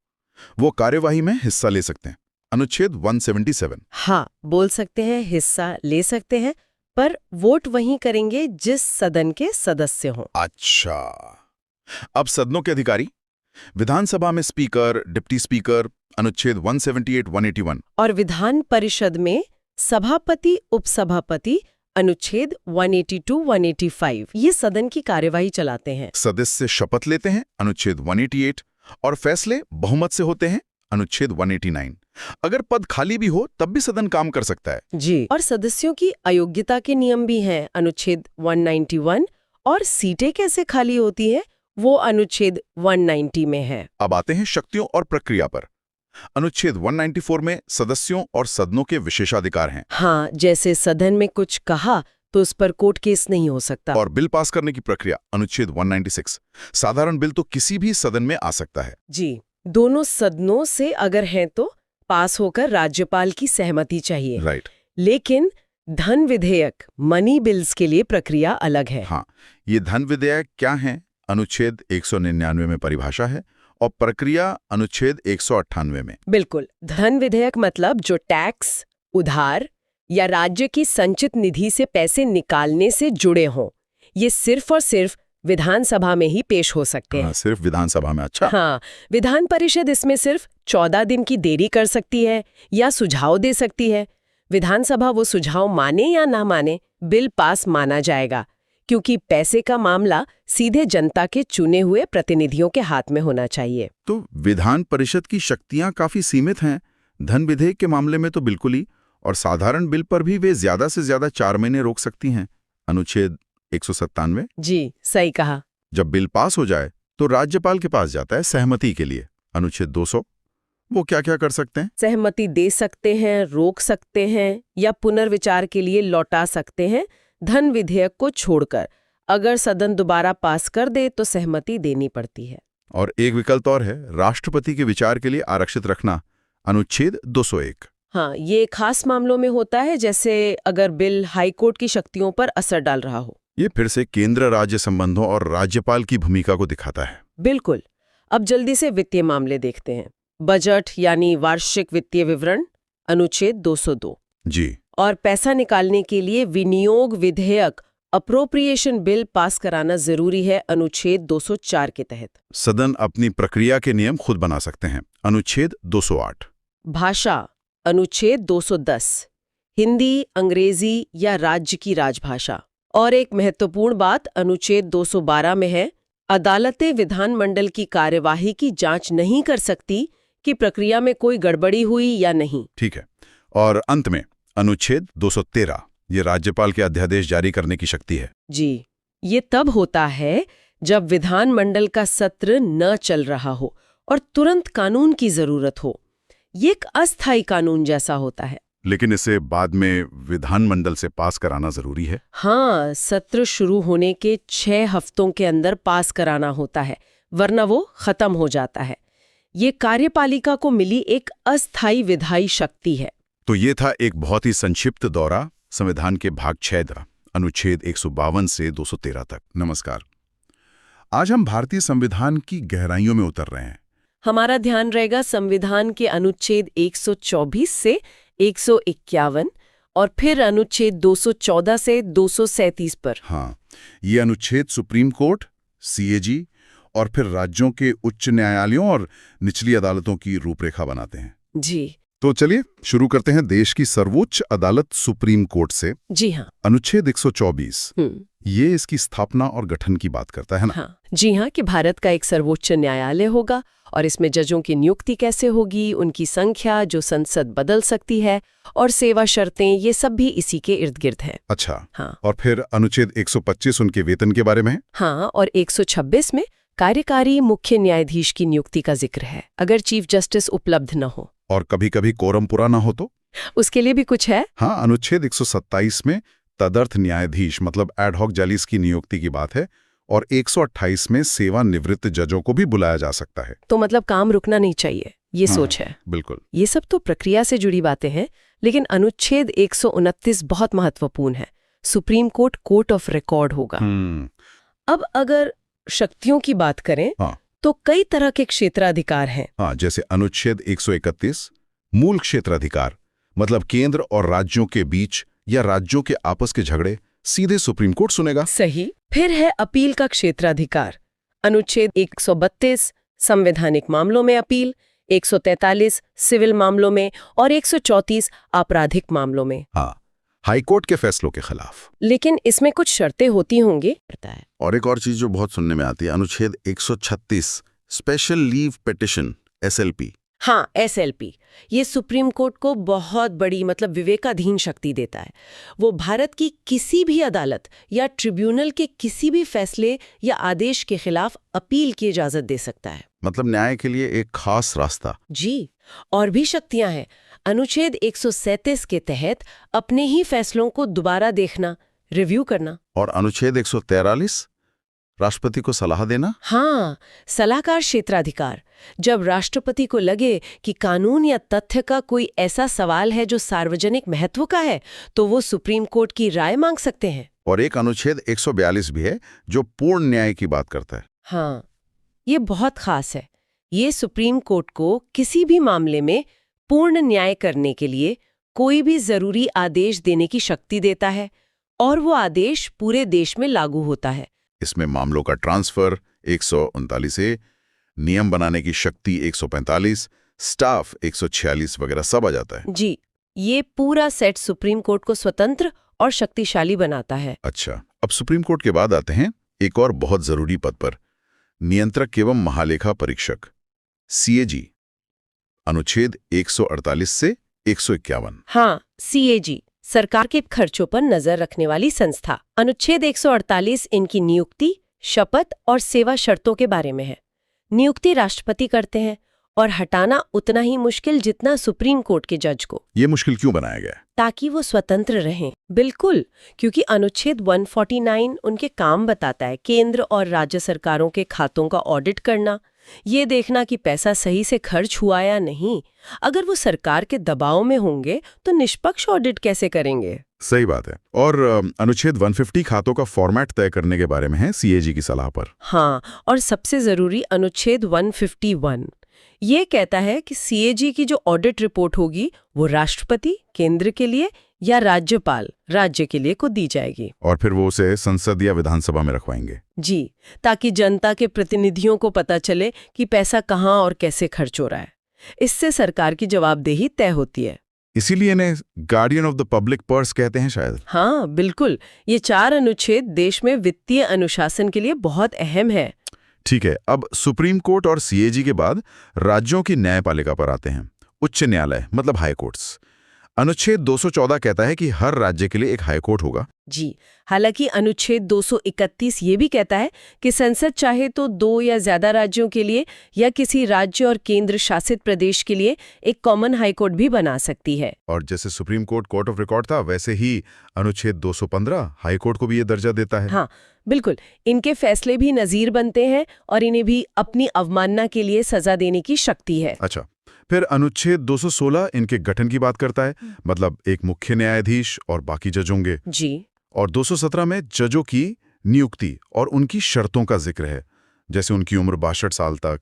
वो कार्यवाही में हिस्सा ले सकते हैं। अनुच्छेद 177। हाँ, बोल सकते हैं, हिस्सा ले सकते हैं, पर वोट वहीं करेंगे जिस सदन के सदस्य हों। अच्छा, अब सदनों के अधिकारी, विधानसभा में स्पीकर, डिप्टी स्पीकर, अनुच्छेद 178, 181। और विधान परिषद में सभापति, उपसभापति, अनुच्छेद 182, 185 ये सदन की कार्यवाही चलाते हैं। सदस्य शपथ लेते हैं, अनुच्छेद 188, और फैसले बहुमत से होते हैं, अनुच्छेद 189। अगर पद खाली भी हो तब भी सदन काम कर सकता है। जी, और सदस्यों की अयोग्यता के नियम भी हैं, अनुच्छेद 191, और सीटें कैसे खाली होती हैं वो अनुच्छेद 190 में है। अब आते हैं शक्तियों और प्रक्रिया पर। अनुच्छेद 194 में सदस्यों और सदनों के विशेषाधिकार हैं। हाँ, जैसे सदन में कुछ कहा तो उस पर कोर्ट केस नहीं हो सकता। और बिल पास करने की प्रक्रिया, अनुच्छेद 196। साधारण बिल तो किसी भी सदन में आ सकता है। जी, दोनों सदनों से अगर हैं तो पास होकर राज्यपाल की सहमति चाहिए। राइट। लेकिन धन विधेयक, मनी बिल्स के लिए प्रक्रिया अलग है। हाँ, ये धन विधेयक क्या है, अनुच्छेद 199 में परिभाषा है, और प्रक्रिया अनुच्छेद 198 में। बिल्कुल, धन विधेयक मतलब जो टैक्स, उधार या राज्य की संचित निधि से पैसे निकालने से जुड़े हों, ये सिर्फ और सिर्फ विधानसभा में ही पेश हो सकते हैं। हाँ, सिर्फ विधानसभा में। अच्छा। हाँ, विधान परिषद इसमें सिर्फ 14 दिन की देरी कर सकती है या सुझाव दे सकती है। विधानसभा वो सुझाव माने या ना माने, बिल पास माना जाएगा, क्योंकि पैसे का मामला सीधे जनता के चुने हुए प्रतिनिधियों के हाथ में होना चाहिए। तो विधान परिषद की शक्तियां काफी सीमित हैं। धन विधेयक के मामले में तो बिल्कुल ही, और साधारण बिल पर भी वे ज्यादा से ज्यादा 4 महीने रोक सकती हैं, अनुच्छेद 197। जी, सही कहा। जब बिल पास हो जाए तो राज्यपाल के पास जाता है सहमति के लिए, अनुच्छेद 200। वो क्या क्या कर सकते हैं? सहमति दे सकते हैं, रोक सकते हैं या पुनर्विचार के लिए लौटा सकते हैं, धन विधेयक को छोड़कर। अगर सदन दोबारा पास कर दे तो सहमति देनी पड़ती है। और एक विकल्प और है, राष्ट्रपति के विचार के लिए आरक्षित रखना, अनुच्छेद 201। हाँ, ये खास मामलों में होता है, जैसे अगर बिल हाईकोर्ट की शक्तियों पर असर डाल रहा हो। ये फिर से केंद्र राज्य संबंधों और राज्यपाल की भूमिका को दिखाता है। बिल्कुल। अब जल्दी से वित्तीय मामले देखते हैं। बजट यानी वार्षिक वित्तीय विवरण, अनुच्छेद 202। जी। और पैसा निकालने के लिए विनियोग विधेयक, अप्रोप्रिएशन बिल पास कराना जरूरी है, अनुच्छेद 204 के तहत। सदन अपनी प्रक्रिया के नियम खुद बना सकते हैं, अनुच्छेद 208। भाषा, अनुच्छेद 210। हिंदी, अंग्रेजी या राज्य की राजभाषा। और एक महत्वपूर्ण बात अनुच्छेद 212 में है, अदालतें विधानमंडल की कार्यवाही की जांच नहीं कर सकती कि प्रक्रिया में कोई गड़बड़ी हुई या नहीं। ठीक है। और अंत में अनुच्छेद 213, ये राज्यपाल के अध्यादेश जारी करने की शक्ति है। जी, ये तब होता है जब विधानमंडल का सत्र न चल रहा हो और तुरंत कानून की जरूरत हो। ये एक अस्थायी कानून जैसा होता है। लेकिन इसे बाद में विधानमंडल से पास कराना जरूरी है। हाँ, सत्र शुरू होने के 6 हफ्तों के अंदर पास कराना होता है, वरना वो खत्म हो जाता है। ये कार्यपालिका को मिली एक अस्थायी विधायी शक्ति है। तो ये था एक बहुत ही संक्षिप्त दौरा संविधान के भाग 6 अनुच्छेद 152 से 213 तक। नमस्कार। आज हम भारतीय संविधान की गहराइयों में उतर रहे हैं। हमारा ध्यान रहेगा संविधान के अनुच्छेद 124 से 151 और फिर अनुच्छेद 214 से 237 पर। हाँ, ये अनुच्छेद सुप्रीम कोर्ट, सीएजी और फिर राज्यों के उच्च न्यायालयों और निचली अदालतों की रूपरेखा बनाते हैं। जी। तो चलिए शुरू करते हैं देश की सर्वोच्च अदालत सुप्रीम कोर्ट से। जी हाँ। अनुच्छेद 124 ये इसकी स्थापना और गठन की बात करता है ना? हाँ, जी हाँ, कि भारत का एक सर्वोच्च न्यायालय होगा और इसमें जजों की नियुक्ति कैसे होगी, उनकी संख्या जो संसद बदल सकती है और सेवा शर्तें, ये सब भी इसी के इर्द गिर्द है। अच्छा। हाँ। और फिर अनुच्छेद 125 उनके वेतन के बारे में है। हाँ, और 126 में कार्यकारी मुख्य न्यायाधीश की नियुक्ति का जिक्र है, अगर चीफ जस्टिस उपलब्ध न हो। और कभी-कभी कोरम पूरा ना हो तो? उसके लिए भी कुछ है? हाँ, अनुच्छेद 127 में तदर्थ न्यायाधीश मतलब एडहॉक जलिस की नियुक्ति की बात है और 128 में सेवानिवृत्त जजों को भी बुलाया जा सकता है। तो मतलब काम रुकना नहीं चाहिए, ये हाँ, सोच है। बिल्कुल। ये सब तो प्रक्रिया से जुड़ी बातें हैं, लेकिन अनुच्छेद 129 बहुत महत्वपूर्ण है। Supreme court court of record होगा। अब अगर शक्तियों की बात करें हाँ। तो कई तरह के क्षेत्राधिकार हैं। हाँ, जैसे अनुच्छेद 131 मूल क्षेत्राधिकार मतलब केंद्र और राज्यों के बीच या राज्यों के आपस के झगड़े सीधे सुप्रीम कोर्ट सुनेगा। सही। फिर है अपील का क्षेत्राधिकार। अनुच्छेद 132 संवैधानिक मामलों में अपील, 143 सिविल मामलों में और 134 आपराधिक मामलों में। हाँ, हाईकोर्ट के फैसलों के खिलाफ। लेकिन इसमें कुछ शर्तें होती होंगी। और एक और चीज जो बहुत सुनने में आती है, अनुच्छेद 136 स्पेशल लीव पिटिशन SLP। हाँ, SLP ये सुप्रीम कोर्ट को बहुत बड़ी मतलब विवेकाधीन शक्ति देता है। वो भारत की किसी भी अदालत या ट्रिब्यूनल के किसी भी फैसले या आदेश के खिलाफ अपील की इजाजत दे सकता है। मतलब न्याय के लिए एक खास रास्ता। जी, और भी शक्तियां हैं। अनुच्छेद 137 के तहत अपने ही फैसलों को दोबारा देखना, रिव्यू करना। और अनुच्छेद 143 राष्ट्रपति को सलाह देना। हाँ, सलाहकार क्षेत्राधिकार। जब राष्ट्रपति को लगे कि कानून या तथ्य का कोई ऐसा सवाल है जो सार्वजनिक महत्व का है, तो वो सुप्रीम कोर्ट की राय मांग सकते हैं। और एक अनुच्छेद 142 भी है जो पूर्ण न्याय की बात करता है। हाँ, ये बहुत खास है। ये सुप्रीम कोर्ट को किसी भी मामले में पूर्ण न्याय करने के लिए कोई भी जरूरी आदेश देने की शक्ति देता है और वो आदेश पूरे देश में लागू होता है। इसमें मामलों का ट्रांसफर 139A, नियम बनाने की शक्ति 145, स्टाफ 146 वगैरह सब आ जाता है। जी, ये पूरा सेट सुप्रीम कोर्ट को स्वतंत्र और शक्तिशाली बनाता है। अच्छा, अब सुप्रीम कोर्ट के बाद आते हैं एक और बहुत जरूरी पद पर, नियंत्रक एवं महालेखा परीक्षक CAG, अनुच्छेद 148 से 151। हाँ, CAG सरकार के खर्चों पर नजर रखने वाली संस्था। अनुच्छेद 148 इनकी नियुक्ति, शपथ और सेवा शर्तों के बारे में है। नियुक्ति राष्ट्रपति करते हैं और हटाना उतना ही मुश्किल जितना सुप्रीम कोर्ट के जज को। ये मुश्किल क्यों बनाया गया? ताकि वो स्वतंत्र रहें। बिल्कुल, क्योंकि अनुच्छेद 149 उनके काम बताता है। केंद्र और राज्य सरकारों के खातों का ऑडिट करना, ये देखना कि पैसा सही से खर्च हुआ या नहीं। अगर वो सरकार के दबाव में होंगे तो निष्पक्ष ऑडिट कैसे करेंगे? सही बात है। और अनुच्छेद 150 खातों का फॉर्मेट तय करने के बारे में है CAG की सलाह पर। हाँ, और सबसे जरूरी अनुच्छेद 151 ये कहता है कि CAG की जो ऑडिट रिपोर्ट होगी वो राष्ट्रपति केंद्र के लिए या राज्यपाल राज्य के लिए को दी जाएगी। और फिर वो उसे संसद या विधानसभा में रखवाएंगे। जी, ताकि जनता के प्रतिनिधियों को पता चले कि पैसा कहाँ और कैसे खर्च हो रहा है। इससे सरकार की जवाबदेही तय होती है। इसीलिए इन्हें guardian of the public purse कहते हैं शायद। हाँ, बिल्कुल। ये 4 अनुच्छेद देश में वित्तीय अनुशासन के लिए बहुत अहम है। ठीक है, अब सुप्रीम कोर्ट और CAG के बाद राज्यों की न्यायपालिका पर आते हैं। उच्च न्यायालय मतलब हाई कोर्ट्स। अनुच्छेद 214 कहता है कि हर राज्य के लिए एक हाई कोर्ट होगा। जी, हालांकि अनुच्छेद 231 ये भी कहता है कि संसद चाहे तो 2 या ज्यादा राज्यों के लिए या किसी राज्य और केंद्र शासित प्रदेश के लिए एक कॉमन हाई कोर्ट भी बना सकती है। और जैसे supreme court court of record था, वैसे ही अनुच्छेद 215 हाई कोर्ट को भी ये दर्जा देता है। हाँ, बिल्कुल। इनके फैसले भी नजीर बनते हैं और इन्हें भी अपनी अवमानना के लिए सजा देने की शक्ति है। अच्छा, फिर अनुच्छेद 216 इनके गठन की बात करता है, मतलब एक मुख्य न्यायाधीश और बाकी जज होंगे। जी। और 217 में जजों की नियुक्ति और उनकी शर्तों का जिक्र है, जैसे उनकी उम्र 62 साल तक।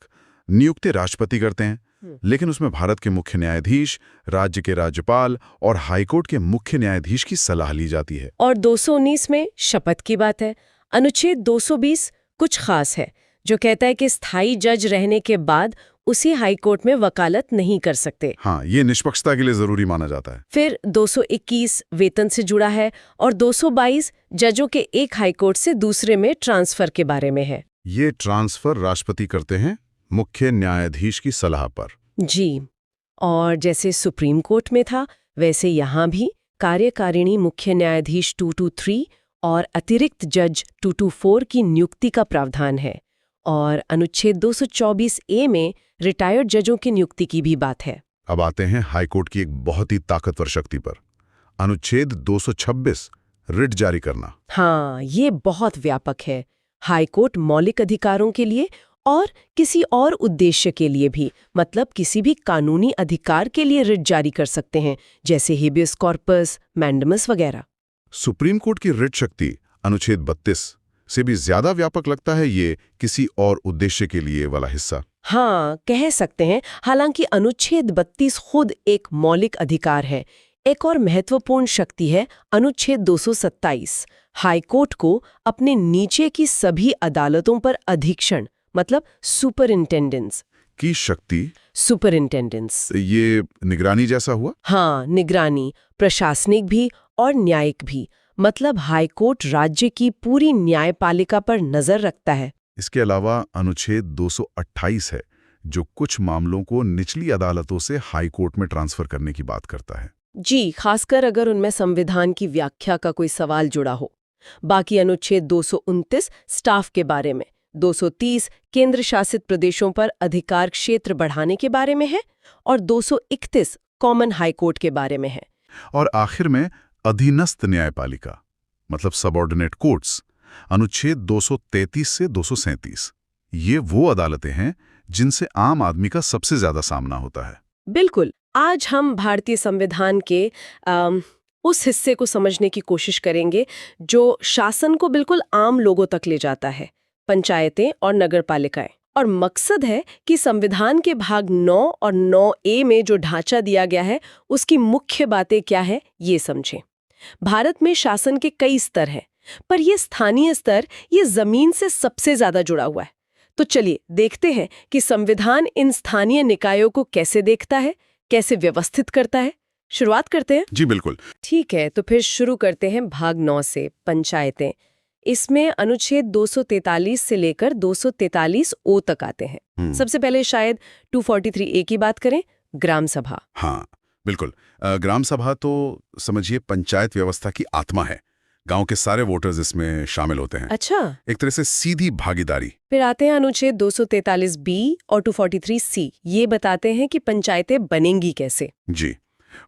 नियुक्ति राष्ट्रपति करते हैं, लेकिन उसमें भारत के मुख्य न्यायाधीश, राज्य के राज्यपाल और हाईकोर्ट के मुख्य न्यायाधीश की सलाह ली जाती है। और 219 में शपथ की बात है। अनुच्छेद 220 कुछ खास है, जो कहता है कि स्थायी जज रहने के बाद उसी हाईकोर्ट में वकालत नहीं कर सकते। हाँ, ये निष्पक्षता के लिए जरूरी माना जाता है। फिर 221 वेतन से जुड़ा है और 222 जजों के एक हाईकोर्ट से दूसरे में ट्रांसफर के बारे में है। ये ट्रांसफर राष्ट्रपति करते हैं मुख्य न्यायाधीश की सलाह पर। जी, और जैसे सुप्रीम कोर्ट में था वैसे यहाँ भी कार्यकारिणी मुख्य न्यायाधीश 223 और अतिरिक्त जज 224 की नियुक्ति का प्रावधान है। और अनुच्छेद 224 ए में रिटायर्ड जजों की नियुक्ति की भी बात है। अब आते हैं हाईकोर्ट की एक बहुत ही ताकतवर शक्ति पर। अनुच्छेद 226 रिट जारी करना। हाँ, ये बहुत व्यापक है। हाईकोर्ट मौलिक अधिकारों के लिए और किसी और उद्देश्य के लिए भी, मतलब किसी भी कानूनी अधिकार के लिए रिट जारी कर सकते हैं, जैसे हेबियस कॉर्पस, मैंडेमस वगैरह। सुप्रीम कोर्ट की रिट शक्ति अनुच्छेद 32 से भी ज्यादा व्यापक लगता है ये किसी और उद्देश्य के लिए वाला हिस्सा। हाँ, कह सकते हैं। हालांकि अनुच्छेद 32 खुद एक मौलिक अधिकार है। एक और महत्वपूर्ण शक्ति है अनुच्छेद 227, हाईकोर्ट को अपने नीचे की सभी अदालतों पर अधीक्षण, मतलब सुपरिंटेंडेंस की शक्ति। सुपरिंटेंडेंस ये निगरानी जैसा हुआ? हाँ, निगरानी, प्रशासनिक भी और न्यायिक भी। मतलब हाईकोर्ट राज्य की पूरी न्यायपालिका पर नजर रखता है। इसके अलावा अनुच्छेद 228 है जो कुछ मामलों को निचली अदालतों से हाईकोर्ट में ट्रांसफर करने की बात करता है। जी, खासकर अगर उनमें संविधान की व्याख्या का कोई सवाल जुड़ा हो। बाकी अनुच्छेद 229 स्टाफ के बारे में, 230 केंद्र शासित प्रदेशों पर अधिकार क्षेत्र बढ़ाने के बारे में है और 231 कॉमन हाईकोर्ट के बारे में है। और आखिर में अधीनस्थ न्यायपालिका, मतलब सबऑर्डिनेट कोर्ट्स, अनुच्छेद 233 से 237। ये वो अदालतें हैं जिनसे आम आदमी का सबसे ज्यादा सामना होता है। बिल्कुल। आज हम भारतीय संविधान के उस हिस्से को समझने की कोशिश करेंगे जो शासन को बिल्कुल आम लोगों तक ले जाता है, पंचायतें और नगरपालिकाएं। और मकसद है कि संविधान के भाग 9 और 9A में जो ढांचा दिया गया है उसकी मुख्य बातें क्या है ये समझें। भारत में शासन के कई स्तर हैं, पर ये स्थानीय स्तर ये जमीन से सबसे ज्यादा जुड़ा हुआ है। तो चलिए देखते हैं कि संविधान इन स्थानीय निकायों को कैसे देखता है, कैसे व्यवस्थित करता है। शुरुआत करते हैं। जी बिल्कुल। ठीक है, तो फिर शुरू करते हैं भाग 9 से, पंचायतें। इसमें अनुच्छेद 243 से लेकर 243 ओ तक आते हैं। सबसे पहले शायद 243A की बात करें, ग्राम सभा। हाँ बिल्कुल। ग्राम सभा तो समझिए पंचायत व्यवस्था की आत्मा है। गांव के सारे वोटर्स इसमें शामिल होते हैं। अच्छा। एक तरह से सीधी भागीदारी। फिर आते हैं अनुच्छेद 243B और 243C। ये बताते हैं कि पंचायतें बनेंगी कैसे। जी,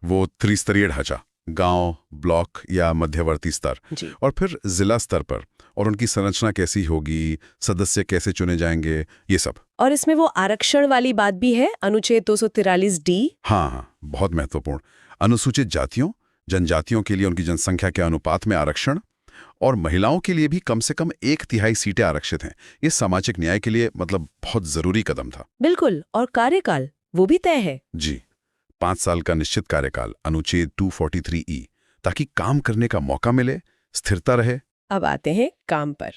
वो त्रिस्तरीय ढांचा, गांव, ब्लॉक या मध्यवर्ती स्तर, और फिर जिला स्तर पर, और उनकी संरचना कैसी होगी, सदस्य कैसे चुने जाएंगे, ये सब। और इसमें वो आरक्षण वाली बात भी है, अनुच्छेद 243D। हाँ, बहुत महत्वपूर्ण। अनुसूचित जातियों, जनजातियों के लिए उनकी जनसंख्या के अनुपात में आरक्षण, और महिलाओं के लिए भी कम से कम 1/3 सीटें आरक्षित हैं। ये सामाजिक न्याय के लिए मतलब बहुत जरूरी कदम था। बिल्कुल। और कार्यकाल वो भी तय है। जी, 5 साल का निश्चित कार्यकाल, अनुच्छेद 243E, ताकि काम करने का मौका मिले, स्थिरता रहे। अब आते हैं काम पर,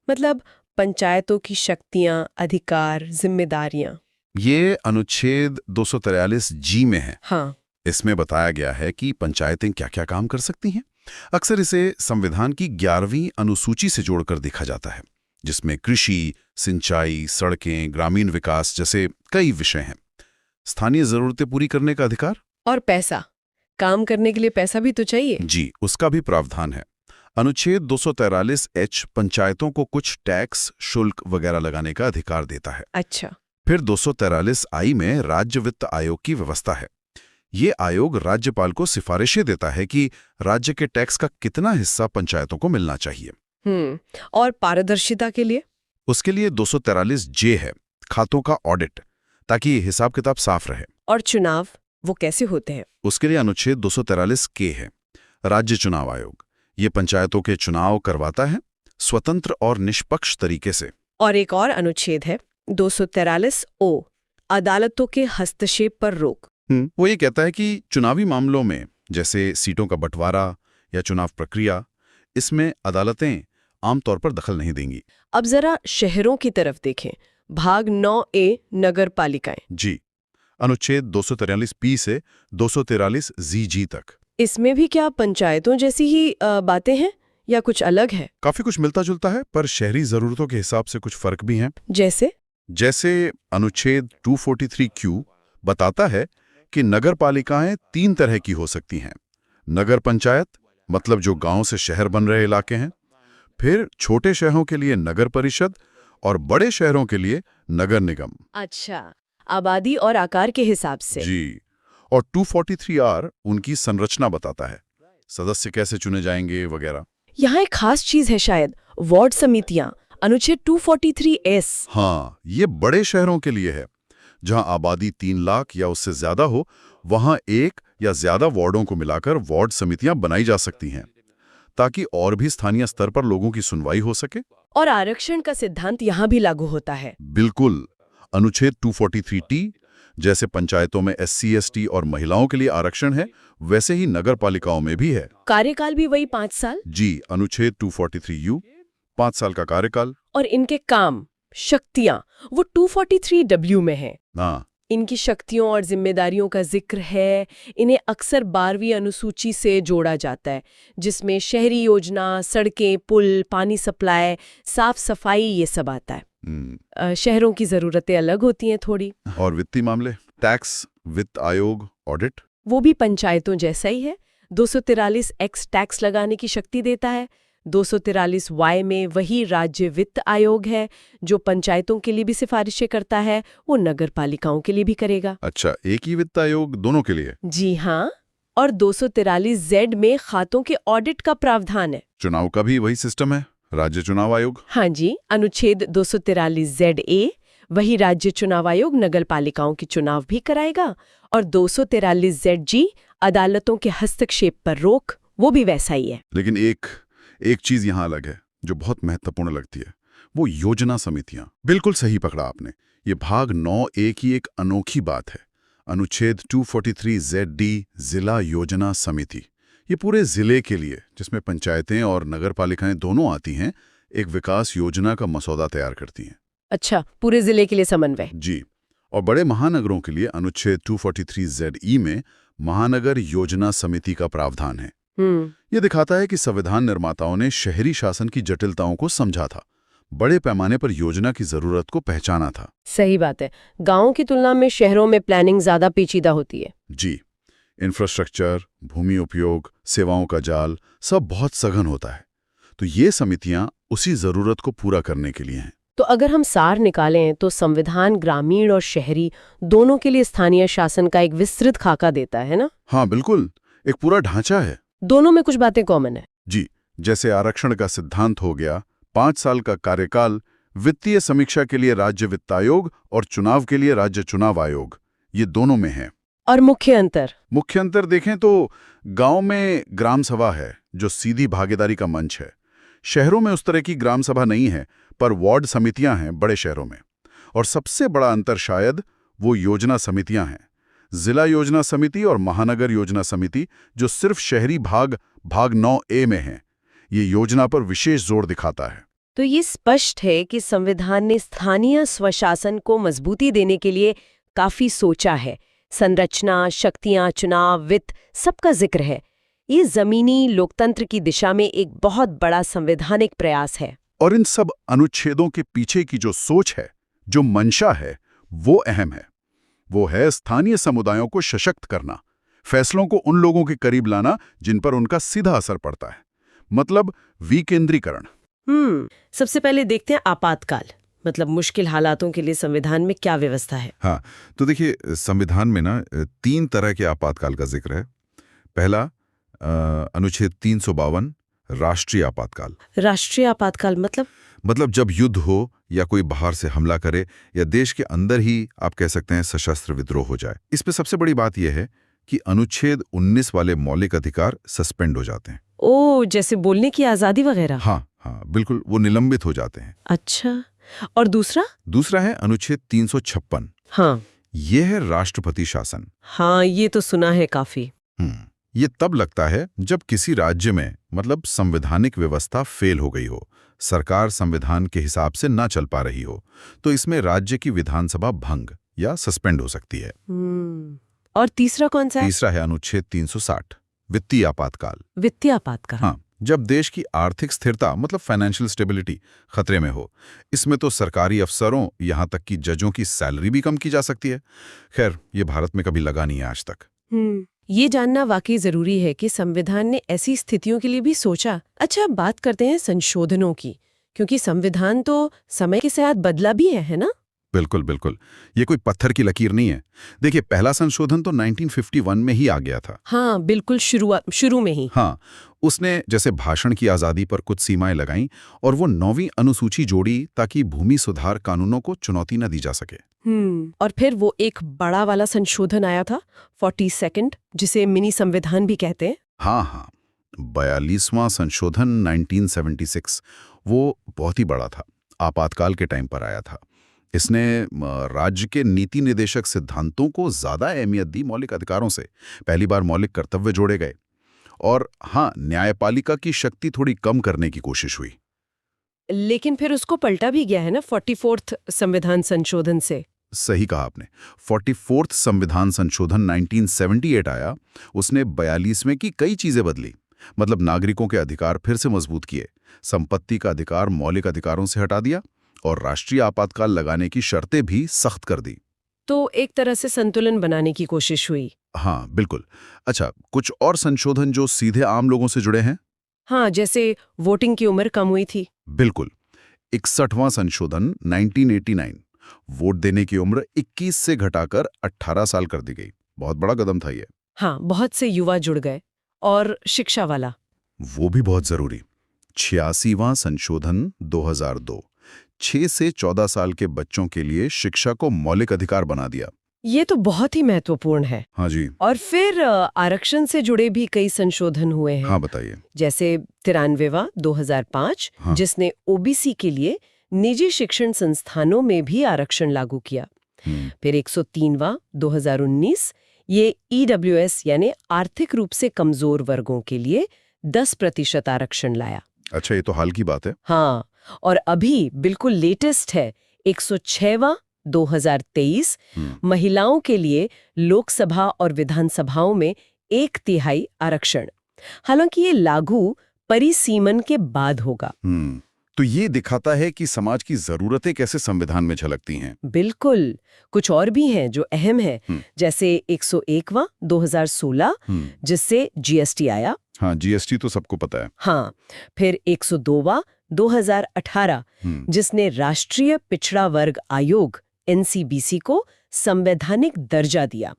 मतलब पंचायतों की शक्तियां, अधिकार, जिम्मेदारियां। ये अनुच्छेद 243G में है। हाँ। इसमें बताया गया है कि पंचायतें क्या-क्या काम कर सकती हैं। अक्सर इसे संविधान की 11वीं अनुसूची से जोड़कर देखा जाता है, जिसमें कृषि, सिंचाई, सड़कें, ग्रामीण विकास जैसे कई विषय हैं। स्थानीय जरूरतें पूरी करने का अधिकार और पैसा, काम करने के लिए पैसा भी तो चाहिए। जी, उसका भी प्रावधान है। अनुच्छेद 243H पंचायतों को कुछ टैक्स, शुल्क वगैरह लगाने का अधिकार देता है। अच्छा। फिर 243I में राज्य वित्त आयोग की व्यवस्था है। ये आयोग राज्यपाल को सिफारिशें देता है कि राज्य के टैक्स का कितना हिस्सा पंचायतों को मिलना चाहिए। और पारदर्शिता के लिए? उसके लिए 243J है, खातों का ऑडिट, ताकि हिसाब किताब साफ रहे। और चुनाव, वो कैसे होते हैं? उसके लिए अनुच्छेद 243K है, राज्य चुनाव आयोग। ये पंचायतों के चुनाव करवाता है, स्वतंत्र और निष्पक्ष तरीके से। और एक और अनुच्छेद है 243O, अदालतों के हस्तक्षेप पर रोक। वो ये कहता है कि चुनावी मामलों में, जैसे सीटों का बंटवारा या चुनाव प्रक्रिया, इसमें अदालतें आमतौर पर दखल नहीं देंगी। अब जरा शहरों की तरफ देखें, भाग 9A, नगर पालिकाएं। जी, अनुच्छेद 243P से 243ZG तक। इसमें भी क्या पंचायतों जैसी ही बातें हैं या कुछ अलग है? काफी कुछ मिलता जुलता है, पर शहरी जरूरतों के हिसाब से कुछ फर्क भी हैं। जैसे अनुच्छेद 243Q बताता है कि नगर पालिकाएं 3 तरह की हो सकती हैं। नगर पंचायत, मतलब जो गांव से शहर बन रहे इलाके हैं, फिर छोटे शहरों के लिए नगर परिषद, और बड़े शहरों के लिए नगर निगम। अच्छा, आबादी और आकार के हिसाब से। जी, और 243R उनकी संरचना बताता है, सदस्य कैसे चुने जाएंगे वगैरह। यहाँ एक खास चीज है शायद, वार्ड समितियां, अनुच्छेद 243S। हाँ, ये बड़े शहरों के लिए है, जहां आबादी 3 लाख या उससे ज्यादा हो, वहां एक या ज्यादा वार्डों को मिलाकर वार्ड समितियां बनाई जा सकती हैं, ताकि और भी स्थानीय स्तर पर लोगों की सुनवाई हो सके। और आरक्षण का सिद्धांत यहाँ भी लागू होता है। बिल्कुल, अनुच्छेद 243T जैसे पंचायतों में SC, ST और महिलाओं के लिए आरक्षण है, वैसे ही नगर पालिकाओं में भी है। कार्यकाल भी वही 5 साल। जी, अनुच्छेद 243U 5 साल का कार्यकाल। और इनके काम, शक्तियां, वो 243W में है। हाँ, इनकी शक्तियों और जिम्मेदारियों का जिक्र है। इन्हें अक्सर 12वीं अनुसूची से जोड़ा जाता है, जिसमें शहरी योजना, सड़कें, पुल, पानी सप्लाई, साफ सफाई, ये सब आता है। शहरों की जरूरतें अलग होती हैं थोड़ी। और वित्तीय मामले, टैक्स, वित्त आयोग, ऑडिट, वो भी पंचायतों जैसा ही है। 243X टैक्स लगाने की शक्ति देता है। 243Y में वही राज्य वित्त आयोग है जो पंचायतों के लिए भी सिफारिशें करता है, वो नगर पालिकाओं के लिए भी करेगा। अच्छा, एक ही वित्त आयोग दोनों के लिए? जी हाँ। और 243Z में खातों के ऑडिट का प्रावधान है। चुनाव का भी वही सिस्टम है, राज्य चुनाव आयोग। हाँ जी, अनुच्छेद 243ZA वही राज्य चुनाव आयोग नगर पालिकाओं की चुनाव भी कराएगा। और 243ZG अदालतों के हस्तक्षेप पर रोक, वो भी वैसा ही है। लेकिन एक चीज यहाँ अलग है जो बहुत महत्वपूर्ण लगती है, वो योजना समितियां। बिल्कुल सही पकड़ा आपने, ये भाग 9A की एक अनोखी बात है। अनुच्छेद 243ZD जिला योजना समिति, ये पूरे जिले के लिए, जिसमें पंचायतें और नगर पालिकाएं दोनों आती हैं, एक विकास योजना का मसौदा तैयार करती हैं। अच्छा, पूरे जिले के लिए समन्वय। जी, और बड़े महानगरों के लिए अनुच्छेद 243ZE में महानगर योजना समिति का प्रावधान है। ये दिखाता है कि संविधान निर्माताओं ने शहरी शासन की जटिलताओं को समझा था, बड़े पैमाने पर योजना की जरूरत को पहचाना था। सही बात है, गांवों की तुलना में शहरों में प्लानिंग ज्यादा पेचीदा होती है। जी, इंफ्रास्ट्रक्चर, भूमि उपयोग, सेवाओं का जाल, सब बहुत सघन होता है। तो ये समितियां उसी जरूरत को पूरा करने के लिए हैं। तो अगर हम सार निकालें तो संविधान ग्रामीण और शहरी दोनों के लिए स्थानीय शासन का एक विस्तृत खाका देता है ना? हाँ बिल्कुल, एक पूरा ढांचा है। दोनों में कुछ बातें कॉमन है। जी, जैसे आरक्षण का सिद्धांत हो गया, 5 साल का कार्यकाल, वित्तीय समीक्षा के लिए राज्य वित्त आयोग और चुनाव के लिए राज्य चुनाव आयोग, ये दोनों में है। और मुख्य अंतर देखें तो गांव में ग्राम सभा है जो सीधी भागीदारी का मंच है। शहरों में उस तरह की ग्राम सभा नहीं है, पर वार्ड समितियां हैं बड़े शहरों में। और सबसे बड़ा अंतर शायद वो योजना समितियां हैं, जिला योजना समिति और महानगर योजना समिति, जो सिर्फ शहरी भाग 9A में है। ये योजना पर विशेष जोर दिखाता है। तो ये स्पष्ट है कि संविधान ने स्थानीय स्वशासन को मजबूती देने के लिए काफी सोचा है। संरचना, शक्तियां, चुनाव, वित्त, सबका जिक्र है। ये जमीनी लोकतंत्र की दिशा में एक बहुत बड़ा संवैधानिक प्रयास है। और इन सब अनुच्छेदों के पीछे की जो सोच है, जो मंशा है, वो अहम है। वो है स्थानीय समुदायों को सशक्त करना, फैसलों को उन लोगों के करीब लाना जिन पर उनका सीधा असर पड़ता है, मतलब विकेंद्रीकरण। सबसे पहले देखते हैं आपातकाल, मतलब मुश्किल हालातों के लिए संविधान में क्या व्यवस्था है। हाँ, तो देखिए, संविधान में ना 3 तरह के आपातकाल का जिक्र है। पहला अनुच्छेद 352 राष्ट्रीय आपातकाल। राष्ट्रीय आपातकाल मतलब जब युद्ध हो या कोई बाहर से हमला करे या देश के अंदर ही आप कह सकते हैं सशस्त्र विद्रोह हो जाए। इस पे सबसे बड़ी बात यह है कि अनुच्छेद 19 वाले मौलिक अधिकार सस्पेंड हो जाते हैं। ओ, जैसे बोलने की आजादी वगैरह। हाँ, बिल्कुल, वो निलंबित हो जाते हैं। अच्छा, और दूसरा है अनुच्छेद 356। हाँ, ये है राष्ट्रपति शासन। हाँ, ये तो सुना है काफी। ये तब लगता है जब किसी राज्य में मतलब संवैधानिक व्यवस्था फेल हो गई हो, सरकार संविधान के हिसाब से ना चल पा रही हो, तो इसमें राज्य की विधानसभा भंग या सस्पेंड हो सकती है। और तीसरा कौन सा है? तीसरा है अनुच्छेद 360 वित्तीय आपातकाल। वित्तीय आपातकाल, हाँ, जब देश की आर्थिक स्थिरता मतलब फाइनेंशियल स्टेबिलिटी खतरे में हो। इसमें तो सरकारी अफसरों यहाँ तक कि जजों की सैलरी भी कम की जा सकती है। खैर, ये भारत में कभी लगा नहीं है आज तक। ये जानना वाकई जरूरी है कि संविधान ने ऐसी स्थितियों के लिए भी सोचा। अच्छा, अब बात करते हैं संशोधनों की। क्योंकि संविधान तो समय के साथ बदला भी है ना? बिल्कुल बिल्कुल, ये कोई पत्थर की लकीर नहीं है। देखिए, पहला संशोधन तो 1951 में ही आ गया था। हाँ, बिल्कुल शुरू में ही। हाँ, उसने जैसे भाषण की आज़ादी पर कुछ सीमाएं लगाईं और वो 9वीं अनुसूची जोड़ी ताकि भूमि सुधार कानूनों को चुनौती न दी जा सके। और फिर वो एक बड़ा वाला संशोधन आया था 42nd, जिसे मिनी संविधान भी कहते हैं। हाँ, 42वां संशोधन 1976, वो बहुत ही बड़ा था, आपातकाल के टाइम पर आया था। इसने राज्य के नीति निर्देशक सिद्धांतों को ज्यादा अहमियत दी, मौलिक अधिकारों से पहली बार मौलिक कर्तव्य जोड़े गए, और हाँ, न्यायपालिका की शक्ति थोड़ी कम करने की कोशिश हुई। लेकिन फिर उसको पलटा भी गया है ना 44th संविधान संशोधन से। सही कहा आपने। 44th संविधान संशोधन 1978 आया, उसने 42वें की कई चीजें बदली। मतलब नागरिकों के अधिकार फिर से मजबूत किए, संपत्ति का अधिकार मौलिक अधिकारों से हटा दिया और राष्ट्रीय आपातकाल लगाने की शर्तें भी सख्त कर दी। तो एक तरह से संतुलन बनाने की कोशिश हुई। हाँ, बिल्कुल। अच्छा, कुछ और संशोधन जो सीधे आम लोगों से जुड़े हैं? हाँ, जैसे वोटिंग की उम्र कम हुई थी। बिल्कुल। 61वां संशोधन 1989, वोट देने की उम्र 21 से घटाकर 18 साल कर दी गई। बहुत बड़ा कदम था ये। हाँ, बहुत से युवा जुड़ गए। और शिक्षा वाला, वो भी बहुत जरूरी। 86वां संशोधन 2002, 6 से 14 साल के बच्चों के लिए शिक्षा को मौलिक अधिकार बना दिया। ये तो बहुत ही महत्वपूर्ण है। हाँ जी। और फिर आरक्षण से जुड़े भी कई संशोधन हुए हैं। हाँ, बताइए। जैसे 93वां 2005, हाँ। जिसने ओबीसी के लिए निजी शिक्षण संस्थानों में भी आरक्षण लागू किया। फिर 103वां 2019, ये ईडब्ल्यूएस यानी आर्थिक रूप से कमजोर वर्गों के लिए 10% आरक्षण लाया। अच्छा, ये तो हाल की बात है। हाँ, और अभी बिल्कुल लेटेस्ट है 106वां 2023, महिलाओं के लिए लोकसभा और विधानसभाओं में 1/3 आरक्षण। हालांकि ये लागू परिसीमन के बाद होगा। तो ये दिखाता है कि समाज की जरूरतें कैसे संविधान में झलकती हैं। बिल्कुल। कुछ और भी हैं जो अहम है, जैसे 101वां 2016, जिससे जीएसटी आया। हाँ, जीएसटी तो सबको पता है। हाँ, फिर 102वां 2018, जिसने राष्ट्रीय पिछड़ा वर्ग आयोग एनसीबीसी को संवैधानिक दर्जा दिया,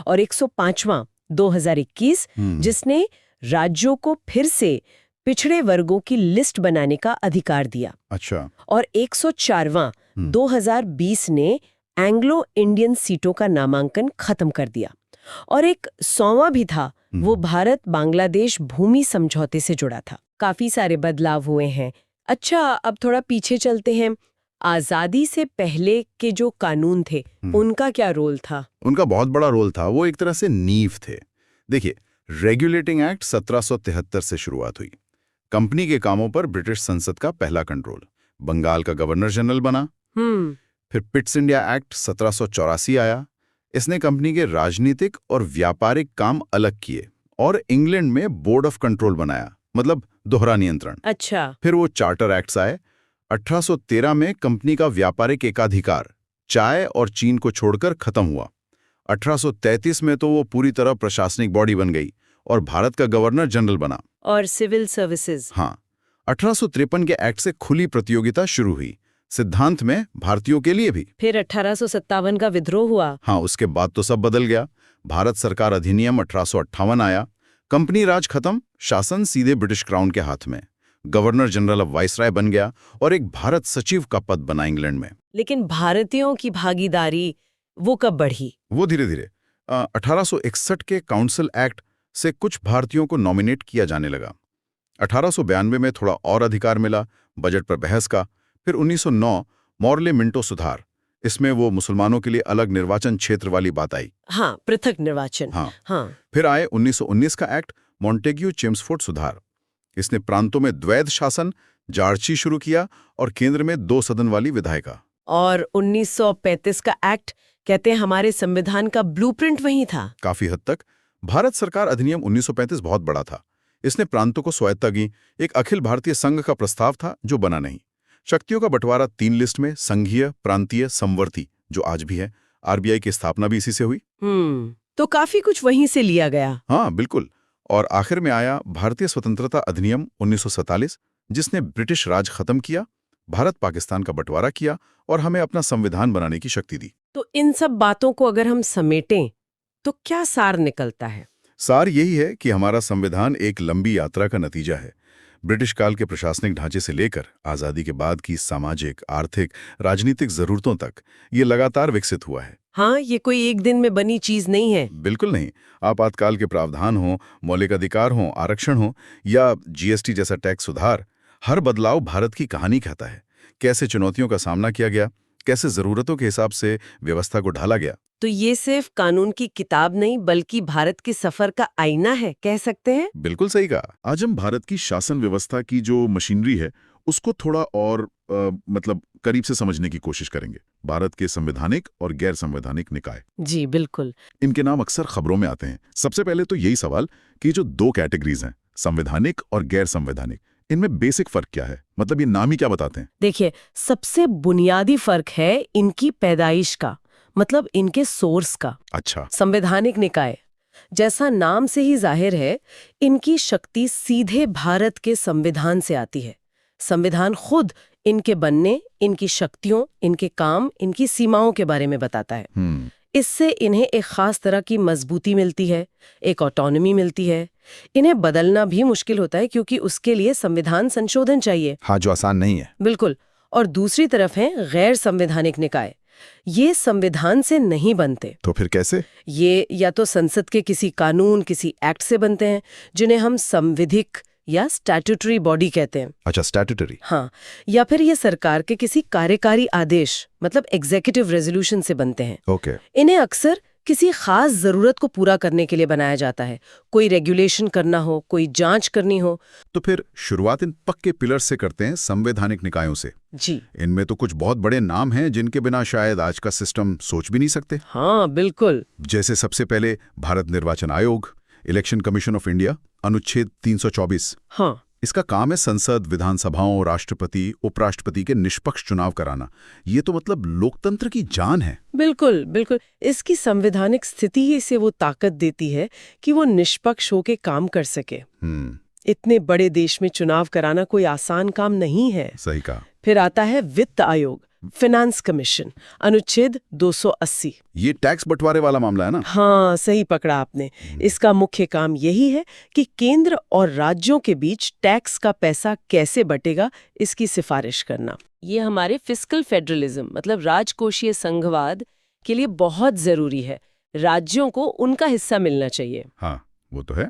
और 105वां 2021, जिसने राज्यों को फिर से पिछड़े वर्गों की लिस्ट बनाने का अधिकार दिया। अच्छा। और 104वां 2020 ने एंग्लो इंडियन सीटों का नामांकन खत्म कर दिया। और एक 100वां भी था, वो भारत बांग्लादेश भूमि समझौते से जुड़ा था। काफी सारे बदलाव हुए हैं। अच्छा, अब थोड़ा पीछे चलते हैं। आजादी से पहले के जो कानून थे, उनका क्या रोल था? उनका बहुत बड़ा रोल था। वो एक तरह से नींव थे। देखिए, रेगुलेटिंग एक्ट 1773 से शुरुआत हुई। कंपनी के कामों पर ब्रिटिश संसद का पहला कंट्रोल। बंगाल का गवर्नर जनरल बना। फिर पिट्स इंडिया एक्ट 1784 आया। इसने कंपनी के राजनीतिक और व्यापारिक काम अलग किए और इंग्लैंड में बोर्ड ऑफ कंट्रोल बनाया, मतलब दोहरा नियंत्रण। अच्छा। फिर वो चार्टर एक्ट्स आए। 1813 में कंपनी का व्यापारिक एकाधिकार चाय और चीन को छोड़कर खत्म हुआ। 1833 में तो वो पूरी तरह प्रशासनिक बॉडी बन गई और भारत का गवर्नर जनरल बना। और सिविल सर्विसेज। हाँ, 1853 के एक्ट से खुली प्रतियोगिता शुरू हुई, सिद्धांत में भारतीयों के लिए भी। फिर 1857 का विद्रोह हुआ। हाँ, उसके बाद तो सब बदल गया। भारत सरकार अधिनियम 1858 आया। कंपनी राज खत्म, शासन सीधे ब्रिटिश क्राउन के हाथ में। गवर्नर जनरल अब वाइसराय बन गया और एक भारत सचिव का पद बना इंग्लैंड में। लेकिन भारतीयों की भागीदारी वो कब बढ़ी? वो धीरे धीरे 1861 के काउंसिल एक्ट से कुछ भारतीयों को नॉमिनेट किया जाने लगा। 1892 में थोड़ा और अधिकार मिला, बजट पर बहस का। फिर 1909 मॉर्ले मिंटो सुधार, इसमें वो मुसलमानों के लिए अलग निर्वाचन क्षेत्र वाली बात आई। हाँ, पृथक निर्वाचन। हाँ। फिर आए 1919 का एक्ट मॉन्टेग्यू चेम्सफोर्ड सुधार। इसने प्रांतों में द्वैध शासन जार्ची शुरू किया और केंद्र में 2 सदन वाली विधायिका। और 1935 का एक्ट कहते हैं हमारे संविधान का ब्लूप्रिंट वही था। काफी हद तक। भारत सरकार अधिनियम 1935 बहुत बड़ा था। इसने प्रांतों को स्वायत्ता की। एक अखिल भारतीय संघ का प्रस्ताव था जो बना नहीं। शक्तियों का बंटवारा 3 लिस्ट में, संघीय, प्रांतीय, समवर्ती, जो आज भी है। आरबीआई की स्थापना भी इसी से हुई। तो काफी कुछ वहीं से लिया गया। हाँ, बिल्कुल। और आखिर में आया भारतीय स्वतंत्रता अधिनियम 1947, जिसने ब्रिटिश राज खत्म किया भारत पाकिस्तान का बंटवारा किया और हमें अपना संविधान बनाने की शक्ति दी। तो इन सब बातों को अगर हम समेटें तो क्या सार निकलता है? सार यही है कि हमारा संविधान एक लंबी यात्रा का नतीजा है। ब्रिटिश काल के प्रशासनिक ढांचे से लेकर आज़ादी के बाद की सामाजिक, आर्थिक, राजनीतिक ज़रूरतों तक ये लगातार विकसित हुआ है। हाँ, ये कोई एक दिन में बनी चीज नहीं है। बिल्कुल नहीं। आपातकाल के प्रावधान हों, मौलिक अधिकार हों, आरक्षण हो या जीएसटी जैसा टैक्स सुधार, हर बदलाव भारत की कहानी कहता है। कैसे चुनौतियों का सामना किया गया, कैसे ज़रूरतों के हिसाब से व्यवस्था को ढाला गया। तो ये सिर्फ कानून की किताब नहीं बल्कि भारत के सफर का आईना है, कह सकते हैं। बिल्कुल सही कहा। आज हम भारत की शासन व्यवस्था की जो मशीनरी है उसको थोड़ा और मतलब करीब से समझने की कोशिश करेंगे। भारत के संवैधानिक और गैर संवैधानिक निकाय, जी बिल्कुल। इनके नाम अक्सर खबरों में आते हैं। सबसे पहले तो यही सवाल कि जो दो कैटेगरीज हैं, संवैधानिक और गैर संवैधानिक, इनमें बेसिक फर्क क्या है? मतलब ये नाम ही क्या बताते हैं? देखिए, सबसे बुनियादी फर्क है इनकी पैदाइश का, मतलब इनके सोर्स का। अच्छा, संवैधानिक निकाय, जैसा नाम से ही जाहिर है, इनकी शक्ति सीधे भारत के संविधान से आती है। संविधान खुद इनके बनने, इनकी शक्तियों, इनके काम, इनकी सीमाओं के बारे में बताता है। इससे इन्हें एक खास तरह की मजबूती मिलती है, एक ऑटोनॉमी मिलती है। इन्हें बदलना भी मुश्किल होता है क्योंकि उसके लिए संविधान संशोधन चाहिए। हाँ, जो आसान नहीं है। बिल्कुल। और दूसरी तरफ है गैर संवैधानिक निकाय। ये संविधान से नहीं बनते। तो फिर कैसे? ये या तो संसद के किसी कानून, किसी एक्ट से बनते हैं, जिन्हें हम संविधिक या स्टैट्यूटरी बॉडी कहते हैं। अच्छा, स्टैट्यूटरी। हाँ, या फिर ये सरकार के किसी कार्यकारी आदेश, मतलब एग्जीक्यूटिव रेजोल्यूशन से बनते हैं। ओके। इन्हें अक्सर किसी खास जरूरत को पूरा करने के लिए बनाया जाता है। कोई रेगुलेशन करना हो, कोई जांच करनी हो। तो फिर शुरुआत इन पक्के पिलर्स से करते हैं, संवैधानिक निकायों से। जी। इनमें तो कुछ बहुत बड़े नाम हैं जिनके बिना शायद आज का सिस्टम सोच भी नहीं सकते। हाँ बिल्कुल। जैसे सबसे पहले भारत निर्वाचन आयोग, इलेक्शन कमीशन ऑफ इंडिया, अनुच्छेद 324। हाँ, इसका काम है संसद, विधानसभाओं, राष्ट्रपति, उपराष्ट्रपति के निष्पक्ष चुनाव कराना। ये तो मतलब लोकतंत्र की जान है। बिल्कुल बिल्कुल। इसकी संवैधानिक स्थिति ही इसे वो ताकत देती है कि वो निष्पक्ष होकर काम कर सके। इतने बड़े देश में चुनाव कराना कोई आसान काम नहीं है। सही कहा। फिर आता है वित्त आयोग, फाइनेंस कमीशन, अनुच्छेद 280। ये टैक्स बंटवारे वाला मामला है ना? हाँ, सही पकड़ा आपने। इसका मुख्य काम यही है कि केंद्र और राज्यों के बीच टैक्स का पैसा कैसे बटेगा, इसकी सिफारिश करना। ये हमारे फिस्कल फेडरलिज्म, मतलब राजकोषीय संघवाद के लिए बहुत जरूरी है। राज्यों को उनका हिस्सा मिलना चाहिए। हाँ, वो तो है।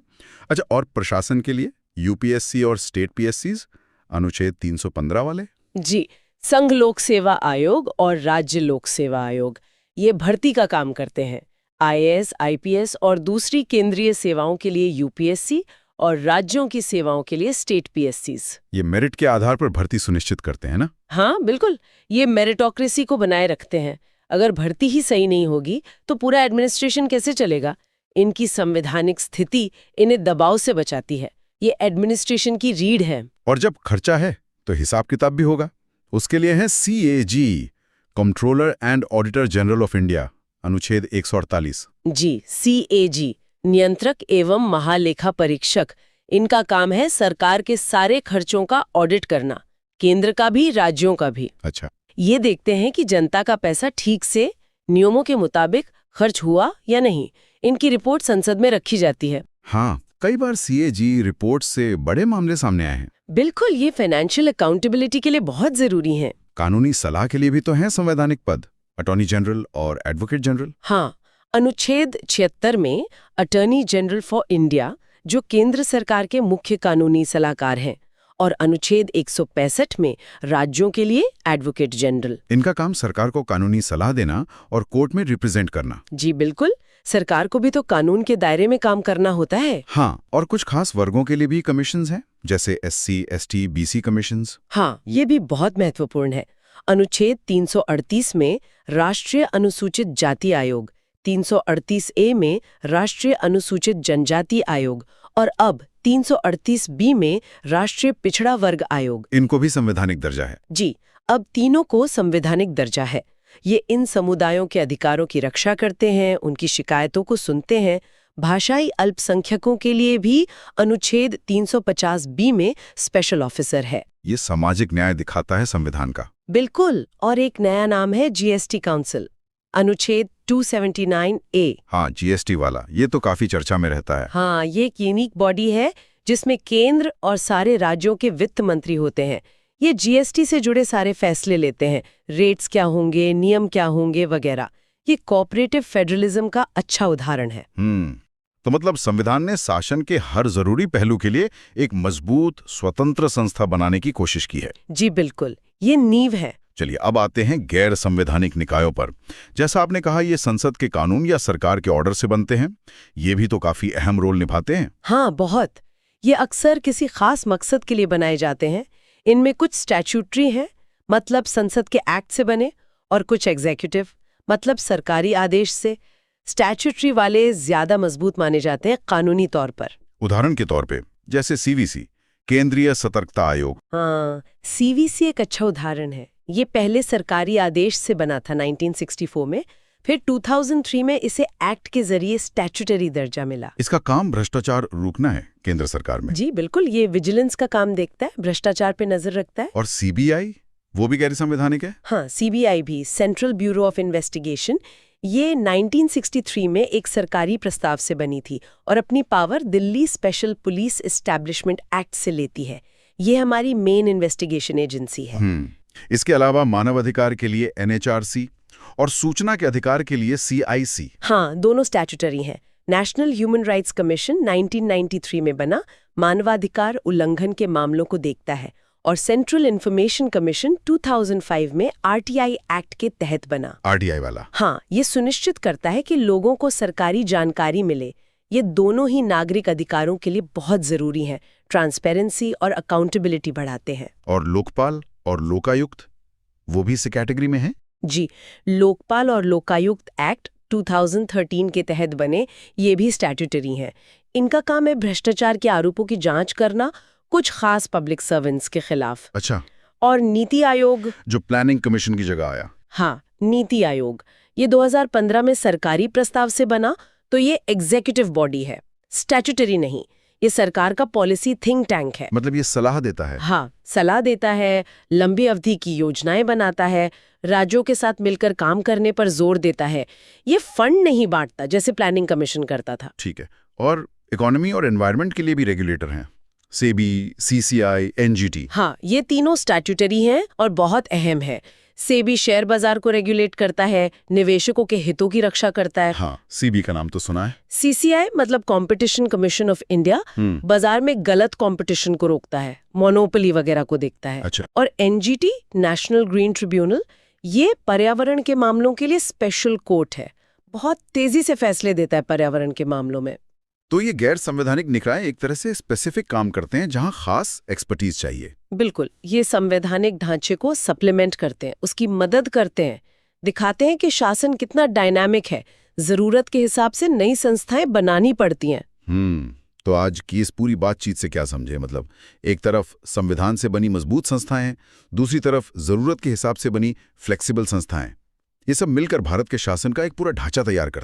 अच्छा, और प्रशासन के लिए यूपीएससी और स्टेट पीएससीज, अनुच्छेद 315 वाले? जी, संघ लोक सेवा आयोग और राज्य लोक सेवा आयोग ये भर्ती का काम करते हैं। आईएएस, आईपीएस और दूसरी केंद्रीय सेवाओं के लिए यूपीएससी और राज्यों की सेवाओं के लिए स्टेट पीएससीज। ये मेरिट के आधार पर भर्ती सुनिश्चित करते हैं ना? हाँ बिल्कुल, ये मेरिटोक्रेसी को बनाए रखते हैं। अगर भर्ती ही सही नहीं होगी तो पूरा एडमिनिस्ट्रेशन कैसे चलेगा? इनकी संवैधानिक स्थिति इन्हें दबाव से बचाती है। ये एडमिनिस्ट्रेशन की रीढ़ है। और जब खर्चा है तो हिसाब किताब भी होगा। उसके लिए है CAG, controller and auditor general of India, अनुच्छेद 148। जी, सीएजी, नियंत्रक एवं महालेखा परीक्षक। इनका काम है सरकार के सारे खर्चों का ऑडिट करना, केंद्र का भी, राज्यों का भी। अच्छा। ये देखते हैं कि जनता का पैसा ठीक से, नियमों के मुताबिक खर्च हुआ या नहीं। इनकी रिपोर्ट संसद में रखी जाती है। हाँ, कई बार सीएजी रिपोर्ट से बड़े मामले सामने आए हैं। बिल्कुल, ये फाइनेंशियल अकाउंटेबिलिटी के लिए बहुत जरूरी है। कानूनी सलाह के लिए भी तो हैं संवैधानिक पद, अटॉर्नी जनरल और एडवोकेट जनरल। हाँ, अनुच्छेद 76 में अटॉर्नी जनरल फॉर इंडिया, जो केंद्र सरकार के मुख्य कानूनी सलाहकार हैं, और अनुच्छेद 165 में राज्यों के लिए एडवोकेट जनरल। इनका काम सरकार को कानूनी सलाह देना और कोर्ट में रिप्रेजेंट करना। जी बिल्कुल, सरकार को भी तो कानून के दायरे में काम करना होता है। हाँ, और कुछ खास वर्गों के लिए भी कमीशंस हैं, जैसे एससी, एसटी, बीसी कमीशंस। हाँ, ये भी बहुत महत्वपूर्ण है। अनुच्छेद 338 में राष्ट्रीय अनुसूचित जाति आयोग, 338A में राष्ट्रीय अनुसूचित जनजाति आयोग और अब 338B में राष्ट्रीय पिछड़ा वर्ग आयोग। इनको भी संवैधानिक दर्जा है। जी, अब तीनों को संवैधानिक दर्जा है। ये इन समुदायों के अधिकारों की रक्षा करते हैं, उनकी शिकायतों को सुनते हैं, भाषाई अल्पसंख्यकों के लिए भी अनुच्छेद 350 में स्पेशल ऑफिसर है। ये सामाजिक न्याय दिखाता है संविधान का। बिल्कुल, और एक नया नाम है जीएसटी काउंसिल, अनुच्छेद 279A। हाँ, जीएसटी वाला, ये तो काफी चर्चा में रहता है। हाँ, ये एक यूनिक बॉडी है जिसमें केंद्र और सारे राज्यों के वित्त मंत्री होते हैं। ये जीएसटी से जुड़े सारे फैसले लेते हैं, रेट्स क्या होंगे, नियम क्या होंगे वगैरह। ये कोऑपरेटिव फेडरलिज्म का अच्छा उदाहरण है। तो मतलब संविधान ने शासन के हर जरूरी पहलू के लिए एक मजबूत स्वतंत्र संस्था बनाने की कोशिश की है। जी बिल्कुल, ये नींव है। चलिए अब आते हैं गैर संवैधानिक निकायों पर। जैसा आपने कहा, ये संसद के कानून या सरकार के ऑर्डर से बनते हैं। ये भी तो काफी अहम रोल निभाते हैं। हाँ, बहुत। ये अक्सर किसी खास मकसद के लिए बनाए जाते हैं। इनमें कुछ स्टैट्यूटरी हैं, मतलब संसद के एक्ट से बने, और कुछ एग्जीक्यूटिव, मतलब सरकारी आदेश से। स्टैट्यूटरी वाले ज्यादा मजबूत माने जाते हैं कानूनी तौर पर। उदाहरण के तौर पे जैसे सीवीसी, केंद्रीय सतर्कता आयोग। हाँ, सीवीसी एक अच्छा उदाहरण है। ये पहले सरकारी आदेश से बना था 1964 में, फिर 2003 में इसे एक्ट के जरिए स्टैट्यूटरी दर्जा मिला। इसका काम भ्रष्टाचार रोकना है केंद्र सरकार में। जी बिल्कुल, ये विजिलेंस का काम देखता है, भ्रष्टाचार पे नजर रखता है। और सीबीआई, वो भी गैर संवैधानिक है? हाँ, सीबीआई भी, सेंट्रल ब्यूरो ऑफ इन्वेस्टिगेशन। ये 1963 में एक सरकारी प्रस्ताव से बनी थी और अपनी power Delhi special police establishment act से लेती है। ये हमारी मेन इन्वेस्टिगेशन एजेंसी है। इसके अलावा मानव अधिकार के लिए एनएचआरसी और सूचना के अधिकार के लिए सीआईसी। हाँ, दोनों स्टैट्यूटरी हैं। नेशनल ह्यूमन राइट्स कमीशन 1993 में बना, मानवाधिकार उल्लंघन के मामलों को देखता है, और सेंट्रल इंफॉर्मेशन कमीशन 2005 में आरटीआई एक्ट के तहत बना। आरटीआई वाला? हाँ, ये सुनिश्चित करता है कि लोगों को सरकारी जानकारी मिले। ये दोनों ही नागरिक अधिकारों के लिए बहुत जरूरी हैं। ट्रांसपेरेंसी और अकाउंटेबिलिटी बढ़ाते हैं। और लोकपाल और लोकायुक्त, वो भी इस कैटेगरी में है? जी, लोकपाल और लोकायुक्त एक्ट 2013 के तहत बने, ये भी स्टैट्यूटरी हैं। इनका काम है भ्रष्टाचार के आरोपों की जांच करना, कुछ खास पब्लिक सर्वेंट्स के खिलाफ। अच्छा। और नीति आयोग, जो प्लानिंग कमीशन की जगह आया। हाँ, नीति आयोग, ये 2015 में सरकारी प्रस्ताव से बना, तो ये एग्जीक्यूटिव बॉडी है, स्टैट्यूटरी नहीं। ये सरकार का पॉलिसी थिंक टैंक है। मतलब ये सलाह देता है? हाँ, सलाह देता है, लंबी अवधि की योजनाएं बनाता है, राज्यों के साथ मिलकर काम करने पर जोर देता है। ये फंड नहीं बांटता जैसे प्लानिंग कमीशन करता था। ठीक है। और इकोनॉमी और एनवायरनमेंट के लिए भी रेगुलेटर हैं, सेबी, सीसीआई, एनजीटी। हाँ, ये तीनों स्टैट्यूटरी हैं और बहुत अहम है। सेबी शेयर बाजार को रेगुलेट करता है, निवेशकों के हितों की रक्षा करता है। हाँ, सीबी का नाम तो सुना है। सीसीआई मतलब कंपटीशन कमीशन ऑफ इंडिया, बाजार में गलत कंपटीशन को रोकता है, मोनोपोली वगैरह को देखता है। अच्छा। और एनजीटी, नेशनल ग्रीन ट्रिब्यूनल, ये पर्यावरण के मामलों के लिए स्पेशल कोर्ट है, बहुत तेजी से फैसले देता है पर्यावरण के मामलों में। तो ये गैर संवैधानिक निकाय एक तरह से स्पेसिफिक काम करते हैं जहां खास एक्सपर्टीज चाहिए। बिल्कुल, ये संवैधानिक ढांचे को सप्लीमेंट करते हैं, उसकी मदद करते हैं, दिखाते हैं कि शासन कितना डायनामिक है, जरूरत के हिसाब से नई संस्थाएं बनानी पड़ती हैं। तो आज की इस पूरी बातचीत से क्या समझे? मतलब एक तरफ संविधान से बनी मजबूत संस्थाएं हैं, दूसरी तरफ जरूरत के हिसाब से बनी फ्लेक्सिबल संस्थाएं। ये सब मिलकर भारत के शासन का एक पूरा ढांचा तैयार करते हैं।